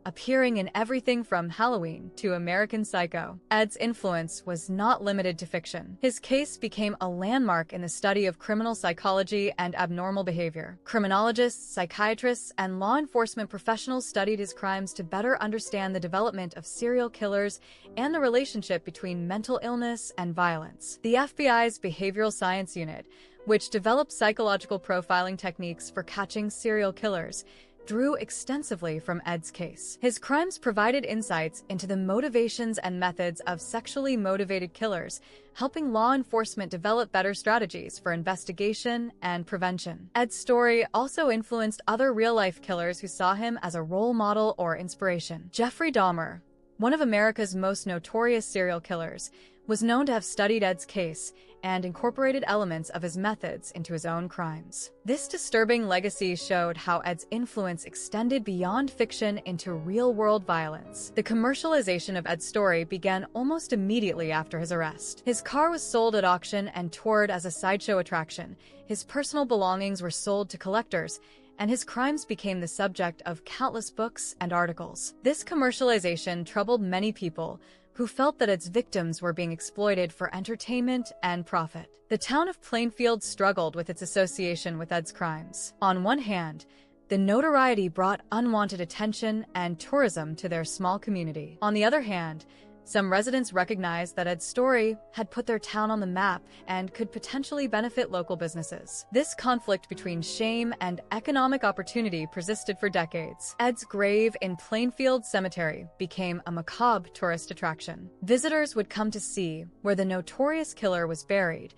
appearing in everything from Halloween to American Psycho. Ed's influence was not limited to fiction. His case became a landmark in the study of criminal psychology and abnormal behavior. Criminologists, psychiatrists, and law enforcement professionals studied his crimes to better understand the development of serial killers and the relationship between mental illness and violence. The FBI's Behavioral Science Unit, which developed psychological profiling techniques for catching serial killers, drew extensively from Ed's case. His crimes provided insights into the motivations and methods of sexually motivated killers, helping law enforcement develop better strategies for investigation and prevention. Ed's story also influenced other real-life killers who saw him as a role model or inspiration. Jeffrey Dahmer, one of America's most notorious serial killers, was known to have studied Ed's case and incorporated elements of his methods into his own crimes. This disturbing legacy showed how Ed's influence extended beyond fiction into real-world violence. The commercialization of Ed's story began almost immediately after his arrest. His car was sold at auction and toured as a sideshow attraction. His personal belongings were sold to collectors, and his crimes became the subject of countless books and articles. This commercialization troubled many people, who felt that its victims were being exploited for entertainment and profit. The town of Plainfield struggled with its association with Ed's crimes. On one hand, the notoriety brought unwanted attention and tourism to their small community. On the other hand, some residents recognized that Ed's story had put their town on the map and could potentially benefit local businesses. This conflict between shame and economic opportunity persisted for decades. Ed's grave in Plainfield Cemetery became a macabre tourist attraction. Visitors would come to see where the notorious killer was buried,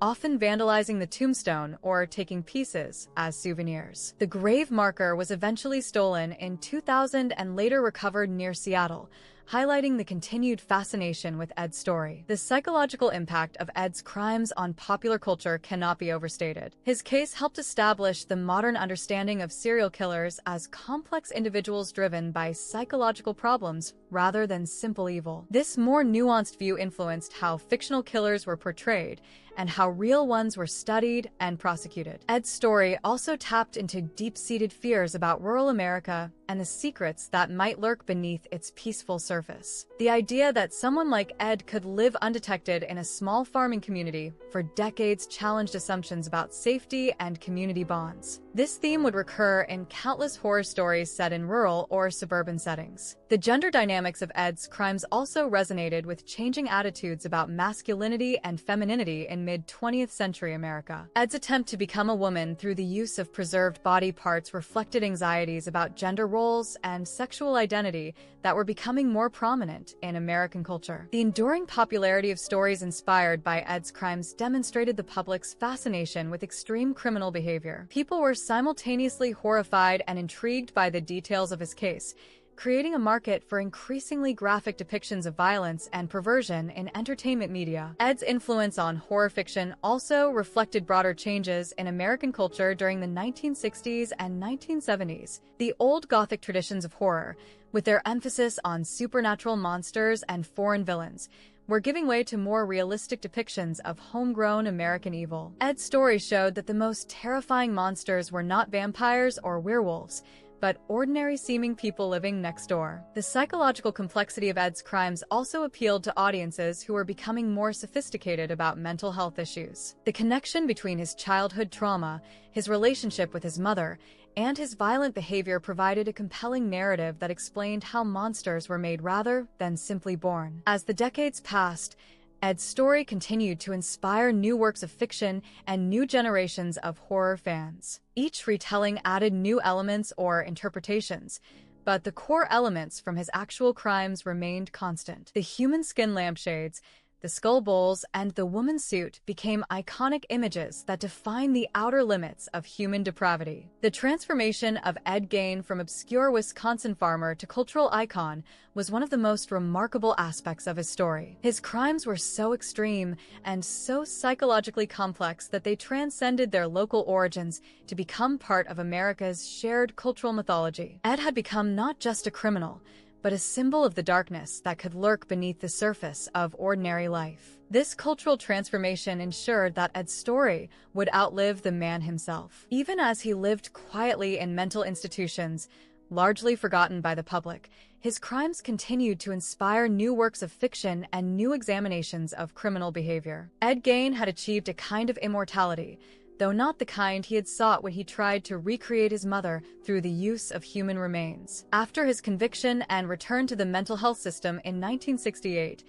often vandalizing the tombstone or taking pieces as souvenirs. The grave marker was eventually stolen in 2000 and later recovered near Seattle, highlighting the continued fascination with Ed's story. The psychological impact of Ed's crimes on popular culture cannot be overstated. His case helped establish the modern understanding of serial killers as complex individuals driven by psychological problems rather than simple evil. This more nuanced view influenced how fictional killers were portrayed and how real ones were studied and prosecuted. Ed's story also tapped into deep-seated fears about rural America and the secrets that might lurk beneath its peaceful surface. The idea that someone like Ed could live undetected in a small farming community for decades challenged assumptions about safety and community bonds. This theme would recur in countless horror stories set in rural or suburban settings. The gender dynamics of Ed's crimes also resonated with changing attitudes about masculinity and femininity in mid-20th century America. Ed's attempt to become a woman through the use of preserved body parts reflected anxieties about gender roles and sexual identity that were becoming more prominent in American culture. The enduring popularity of stories inspired by Ed's crimes demonstrated the public's fascination with extreme criminal behavior. People were simultaneously horrified and intrigued by the details of his case, creating a market for increasingly graphic depictions of violence and perversion in entertainment media. Ed's influence on horror fiction also reflected broader changes in American culture during the 1960s and 1970s. The old Gothic traditions of horror, with their emphasis on supernatural monsters and foreign villains, were giving way to more realistic depictions of homegrown American evil. Ed's story showed that the most terrifying monsters were not vampires or werewolves, but ordinary-seeming people living next door. The psychological complexity of Ed's crimes also appealed to audiences who were becoming more sophisticated about mental health issues. The connection between his childhood trauma, his relationship with his mother, and his violent behavior provided a compelling narrative that explained how monsters were made rather than simply born. As the decades passed, Ed's story continued to inspire new works of fiction and new generations of horror fans. Each retelling added new elements or interpretations, but the core elements from his actual crimes remained constant. The human skin lampshades, the skull bowls, and the woman's suit became iconic images that define the outer limits of human depravity. The transformation of Ed Gein from obscure Wisconsin farmer to cultural icon was one of the most remarkable aspects of his story. His crimes were so extreme and so psychologically complex that they transcended their local origins to become part of America's shared cultural mythology. Ed had become not just a criminal, but a symbol of the darkness that could lurk beneath the surface of ordinary life. This cultural transformation ensured that Ed's story would outlive the man himself. Even as he lived quietly in mental institutions, largely forgotten by the public, his crimes continued to inspire new works of fiction and new examinations of criminal behavior. Ed Gein had achieved a kind of immortality, though not the kind he had sought when he tried to recreate his mother through the use of human remains. After his conviction and return to the mental health system in 1968,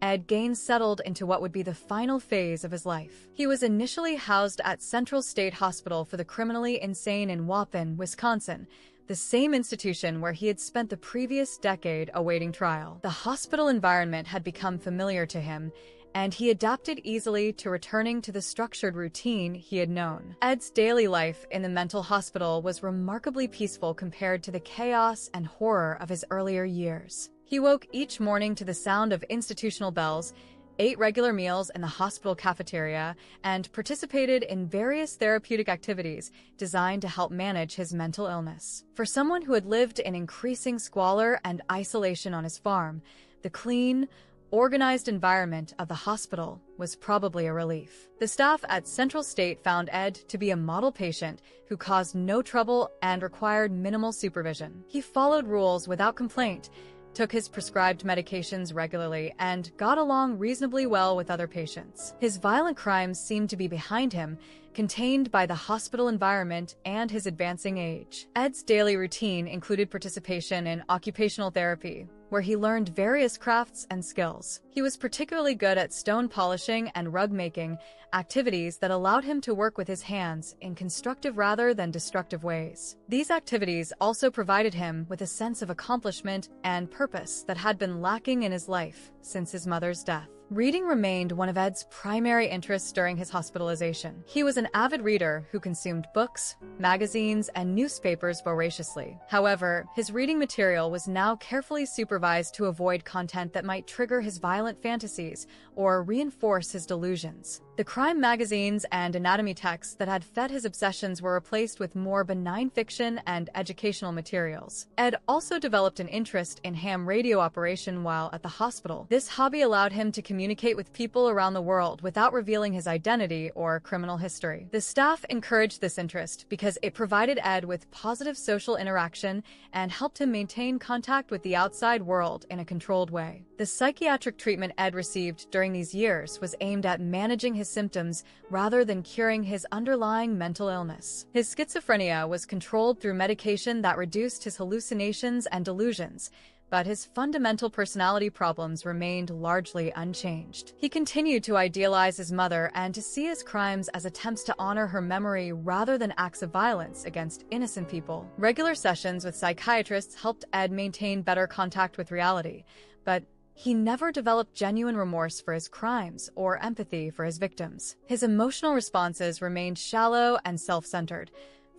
Ed Gein settled into what would be the final phase of his life. He was initially housed at Central State Hospital for the Criminally Insane in Waupun, Wisconsin, the same institution where he had spent the previous decade awaiting trial. The hospital environment had become familiar to him, and he adapted easily to returning to the structured routine he had known. Ed's daily life in the mental hospital was remarkably peaceful compared to the chaos and horror of his earlier years. He woke each morning to the sound of institutional bells, ate regular meals in the hospital cafeteria, and participated in various therapeutic activities designed to help manage his mental illness. For someone who had lived in increasing squalor and isolation on his farm, the clean, organized environment of the hospital was probably a relief. The staff at Central State found Ed to be a model patient who caused no trouble and required minimal supervision. He followed rules without complaint, took his prescribed medications regularly, and got along reasonably well with other patients. His violent crimes seemed to be behind him, contained by the hospital environment and his advancing age. Ed's daily routine included participation in occupational therapy, where he learned various crafts and skills. He was particularly good at stone polishing and rug making, activities that allowed him to work with his hands in constructive rather than destructive ways. These activities also provided him with a sense of accomplishment and purpose that had been lacking in his life since his mother's death. Reading remained one of Ed's primary interests during his hospitalization. He was an avid reader who consumed books, magazines, and newspapers voraciously. However, his reading material was now carefully supervised to avoid content that might trigger his violent fantasies or reinforce his delusions. The crime magazines and anatomy texts that had fed his obsessions were replaced with more benign fiction and educational materials. Ed also developed an interest in ham radio operation while at the hospital. This hobby allowed him to communicate with people around the world without revealing his identity or criminal history. The staff encouraged this interest because it provided Ed with positive social interaction and helped him maintain contact with the outside world in a controlled way. The psychiatric treatment Ed received during these years was aimed at managing his symptoms rather than curing his underlying mental illness. His schizophrenia was controlled through medication that reduced his hallucinations and delusions, but his fundamental personality problems remained largely unchanged. He continued to idealize his mother and to see his crimes as attempts to honor her memory rather than acts of violence against innocent people. Regular sessions with psychiatrists helped Ed maintain better contact with reality, but he never developed genuine remorse for his crimes or empathy for his victims. His emotional responses remained shallow and self-centered,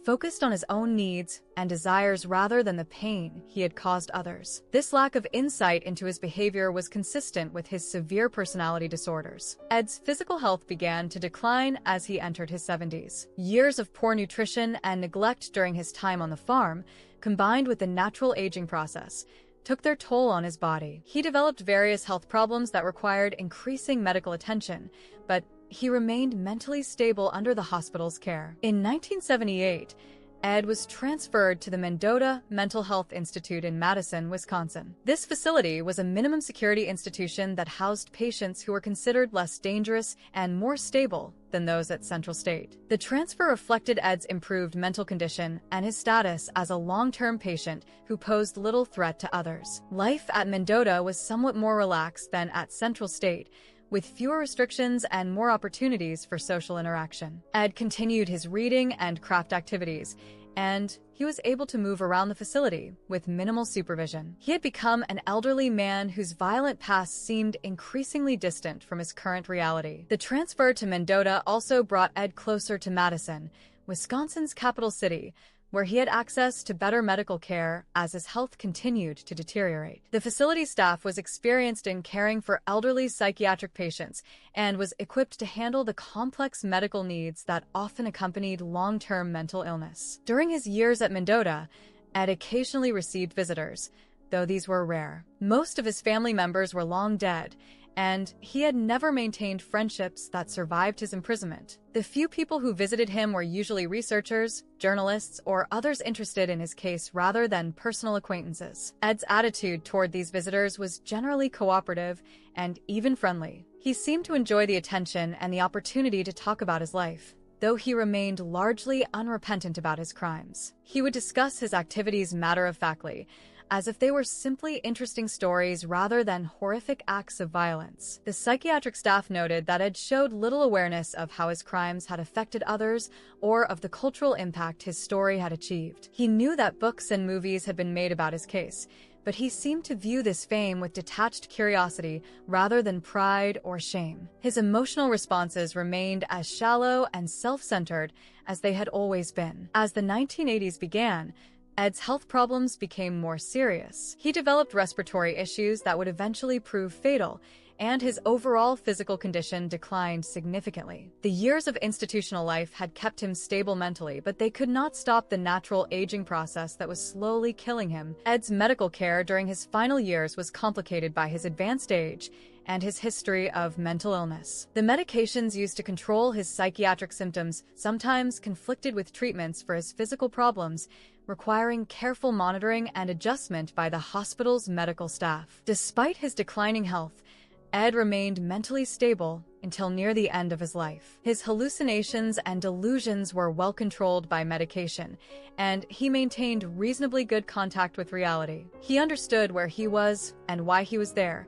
focused on his own needs and desires rather than the pain he had caused others. This lack of insight into his behavior was consistent with his severe personality disorders. Ed's physical health began to decline as he entered his 70s. Years of poor nutrition and neglect during his time on the farm, combined with the natural aging process, took their toll on his body. He developed various health problems that required increasing medical attention, but he remained mentally stable under the hospital's care. In 1978, Ed was transferred to the Mendota Mental Health Institute in Madison, Wisconsin. This facility was a minimum security institution that housed patients who were considered less dangerous and more stable than those at Central State. The transfer reflected Ed's improved mental condition and his status as a long-term patient who posed little threat to others. Life at Mendota was somewhat more relaxed than at Central State, with fewer restrictions and more opportunities for social interaction. Ed continued his reading and craft activities, and he was able to move around the facility with minimal supervision. He had become an elderly man whose violent past seemed increasingly distant from his current reality. The transfer to Mendota also brought Ed closer to Madison, Wisconsin's capital city, where he had access to better medical care as his health continued to deteriorate. The facility staff was experienced in caring for elderly psychiatric patients and was equipped to handle the complex medical needs that often accompanied long-term mental illness. During his years at Mendota, Ed occasionally received visitors, though these were rare. Most of his family members were long dead, and he had never maintained friendships that survived his imprisonment. The few people who visited him were usually researchers, journalists, or others interested in his case rather than personal acquaintances. Ed's attitude toward these visitors was generally cooperative and even friendly. He seemed to enjoy the attention and the opportunity to talk about his life, though he remained largely unrepentant about his crimes. He would discuss his activities matter-of-factly, as if they were simply interesting stories rather than horrific acts of violence. The psychiatric staff noted that Ed showed little awareness of how his crimes had affected others or of the cultural impact his story had achieved. He knew that books and movies had been made about his case, but he seemed to view this fame with detached curiosity rather than pride or shame. His emotional responses remained as shallow and self-centered as they had always been. As the 1980s began, Ed's health problems became more serious. He developed respiratory issues that would eventually prove fatal, and his overall physical condition declined significantly. The years of institutional life had kept him stable mentally, but they could not stop the natural aging process that was slowly killing him. Ed's medical care during his final years was complicated by his advanced age and his history of mental illness. The medications used to control his psychiatric symptoms sometimes conflicted with treatments for his physical problems, requiring careful monitoring and adjustment by the hospital's medical staff. Despite his declining health, Ed remained mentally stable until near the end of his life. His hallucinations and delusions were well controlled by medication, and he maintained reasonably good contact with reality. He understood where he was and why he was there,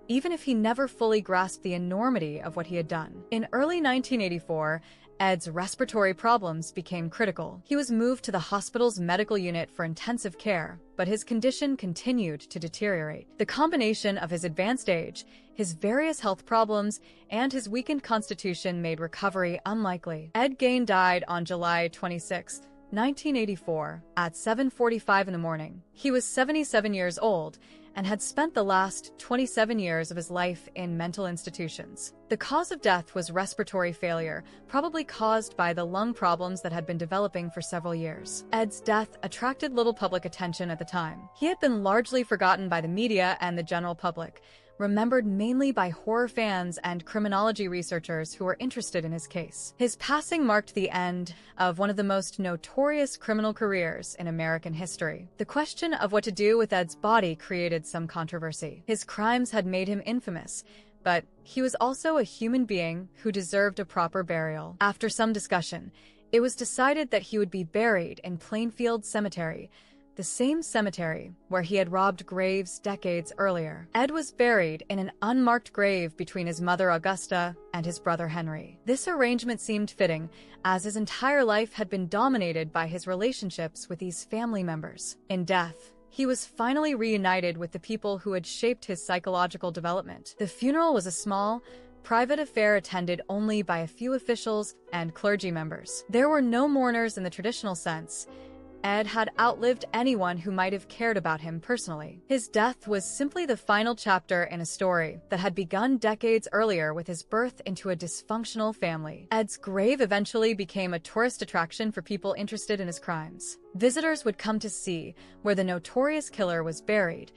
even if he never fully grasped the enormity of what he had done. In early 1984, Ed's respiratory problems became critical. He was moved to the hospital's medical unit for intensive care, but his condition continued to deteriorate. The combination of his advanced age, his various health problems, and his weakened constitution made recovery unlikely. Ed Gein died on July 26, 1984, at 7:45 in the morning. He was 77 years old and had spent the last 27 years of his life in mental institutions. The cause of death was respiratory failure, probably caused by the lung problems that had been developing for several years. Ed's death attracted little public attention at the time. He had been largely forgotten by the media and the general public, remembered mainly by horror fans and criminology researchers who were interested in his case. His passing marked the end of one of the most notorious criminal careers in American history. The question of what to do with Ed's body created some controversy. His crimes had made him infamous, but he was also a human being who deserved a proper burial. After some discussion, it was decided that he would be buried in Plainfield Cemetery, the same cemetery where he had robbed graves decades earlier. Ed was buried in an unmarked grave between his mother Augusta and his brother Henry. This arrangement seemed fitting, as his entire life had been dominated by his relationships with these family members. In death, he was finally reunited with the people who had shaped his psychological development. The funeral was a small, private affair attended only by a few officials and clergy members. There were no mourners in the traditional sense. Ed had outlived anyone who might have cared about him personally. His death was simply the final chapter in a story that had begun decades earlier with his birth into a dysfunctional family. Ed's grave eventually became a tourist attraction for people interested in his crimes. Visitors would come to see where the notorious killer was buried,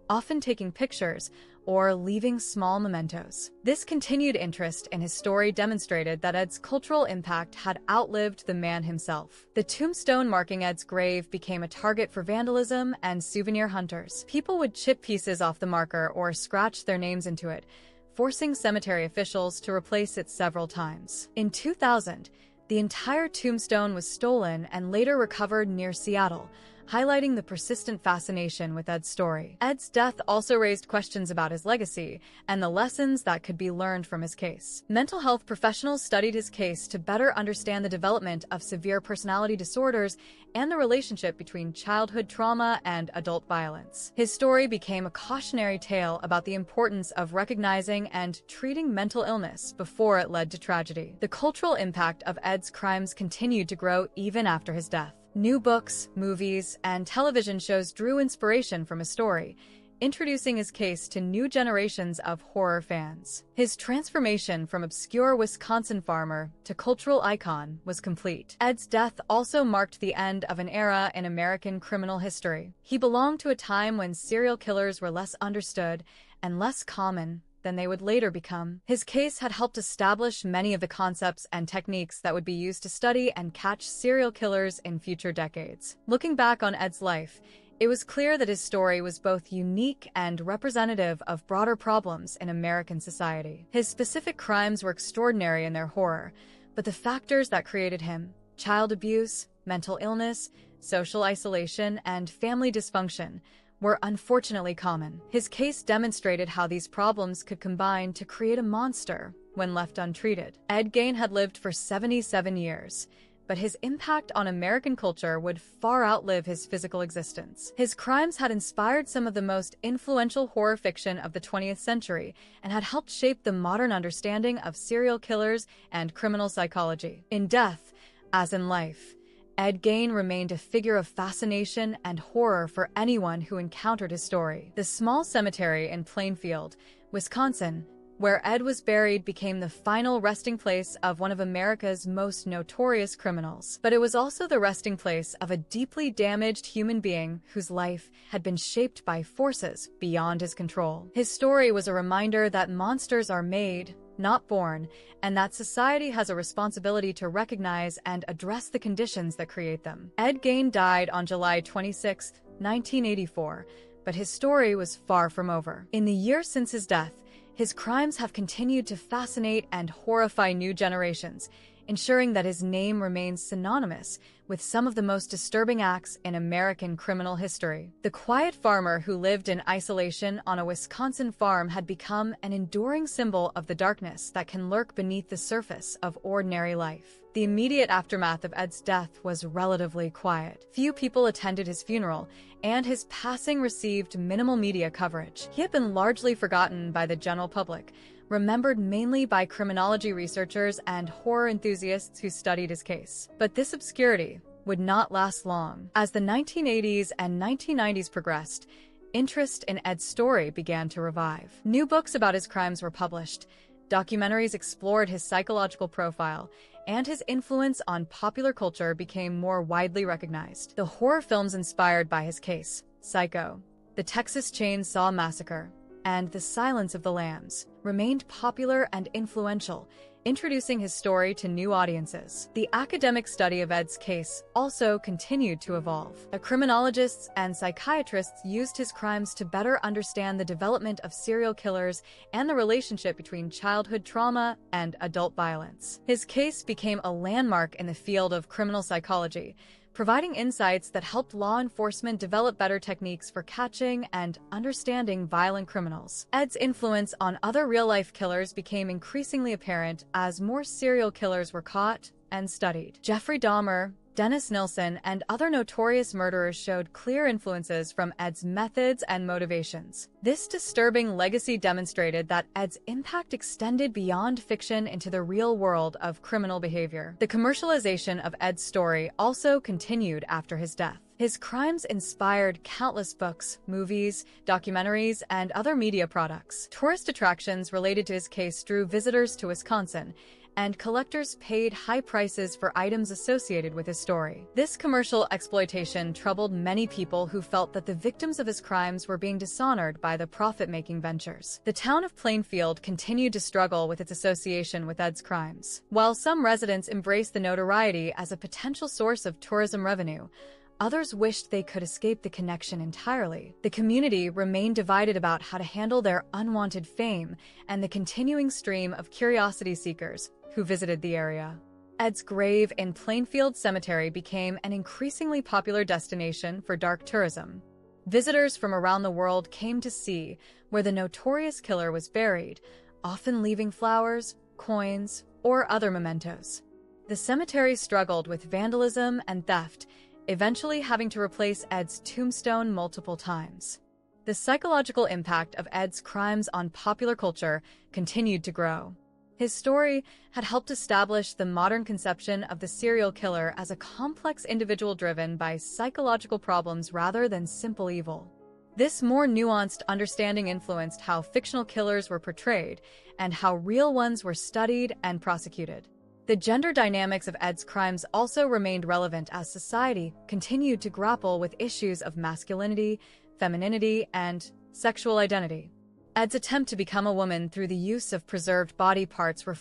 often taking pictures or leaving small mementos. This continued interest in his story demonstrated that Ed's cultural impact had outlived the man himself. The tombstone marking Ed's grave became a target for vandalism and souvenir hunters. People would chip pieces off the marker or scratch their names into it, forcing cemetery officials to replace it several times. In 2000, the entire tombstone was stolen and later recovered near Seattle, highlighting the persistent fascination with Ed's story. Ed's death also raised questions about his legacy and the lessons that could be learned from his case. Mental health professionals studied his case to better understand the development of severe personality disorders and the relationship between childhood trauma and adult violence. His story became a cautionary tale about the importance of recognizing and treating mental illness before it led to tragedy. The cultural impact of Ed's crimes continued to grow even after his death. New books, movies, and television shows drew inspiration from his story, introducing his case to new generations of horror fans. His transformation from obscure Wisconsin farmer to cultural icon was complete. Ed's death also marked the end of an era in American criminal history. He belonged to a time when serial killers were less understood and less common than they would later become. His case had helped establish many of the concepts and techniques that would be used to study and catch serial killers in future decades. Looking back on Ed's life, it was clear that his story was both unique and representative of broader problems in American society. His specific crimes were extraordinary in their horror, but the factors that created him, child abuse, mental illness, social isolation, and family dysfunction, were unfortunately common. His case demonstrated how these problems could combine to create a monster when left untreated. Ed Gein had lived for 77 years, but his impact on American culture would far outlive his physical existence. His crimes had inspired some of the most influential horror fiction of the 20th century and had helped shape the modern understanding of serial killers and criminal psychology. In death, as in life, Ed Gein remained a figure of fascination and horror for anyone who encountered his story. The small cemetery in Plainfield, Wisconsin, where Ed was buried, became the final resting place of one of America's most notorious criminals. But it was also the resting place of a deeply damaged human being whose life had been shaped by forces beyond his control. His story was a reminder that monsters are made, not born, and that society has a responsibility to recognize and address the conditions that create them. Ed Gein died on July 26, 1984, but his story was far from over. In the years since his death, his crimes have continued to fascinate and horrify new generations, ensuring that his name remains synonymous with some of the most disturbing acts in American criminal history. The quiet farmer who lived in isolation on a Wisconsin farm had become an enduring symbol of the darkness that can lurk beneath the surface of ordinary life. The immediate aftermath of Ed's death was relatively quiet. Few people attended his funeral, and his passing received minimal media coverage. He had been largely forgotten by the general public, remembered mainly by criminology researchers and horror enthusiasts who studied his case. But this obscurity would not last long. As the 1980s and 1990s progressed, interest in Ed's story began to revive. New books about his crimes were published, documentaries explored his psychological profile, and his influence on popular culture became more widely recognized. The horror films inspired by his case, Psycho, the Texas Chainsaw Massacre, and The Silence of the Lambs, remained popular and influential, introducing his story to new audiences. The academic study of Ed's case also continued to evolve. Criminologists and psychiatrists used his crimes to better understand the development of serial killers and the relationship between childhood trauma and adult violence. His case became a landmark in the field of criminal psychology, providing insights that helped law enforcement develop better techniques for catching and understanding violent criminals. Ed's influence on other real-life killers became increasingly apparent as more serial killers were caught and studied. Jeffrey Dahmer, Dennis Nilsen, and other notorious murderers showed clear influences from Ed's methods and motivations. This disturbing legacy demonstrated that Ed's impact extended beyond fiction into the real world of criminal behavior. The commercialization of Ed's story also continued after his death. His crimes inspired countless books, movies, documentaries, and other media products. Tourist attractions related to his case drew visitors to Wisconsin, and collectors paid high prices for items associated with his story. This commercial exploitation troubled many people who felt that the victims of his crimes were being dishonored by the profit-making ventures. The town of Plainfield continued to struggle with its association with Ed's crimes. While some residents embraced the notoriety as a potential source of tourism revenue, others wished they could escape the connection entirely. The community remained divided about how to handle their unwanted fame and the continuing stream of curiosity seekers who visited the area. Ed's grave in Plainfield Cemetery became an increasingly popular destination for dark tourism. Visitors from around the world came to see where the notorious killer was buried, often leaving flowers, coins, or other mementos. The cemetery struggled with vandalism and theft, eventually having to replace Ed's tombstone multiple times. The psychological impact of Ed's crimes on popular culture continued to grow. His story had helped establish the modern conception of the serial killer as a complex individual driven by psychological problems rather than simple evil. This more nuanced understanding influenced how fictional killers were portrayed and how real ones were studied and prosecuted. The gender dynamics of Ed's crimes also remained relevant as society continued to grapple with issues of masculinity, femininity, and sexual identity. Ed's attempt to become a woman through the use of preserved body parts reflected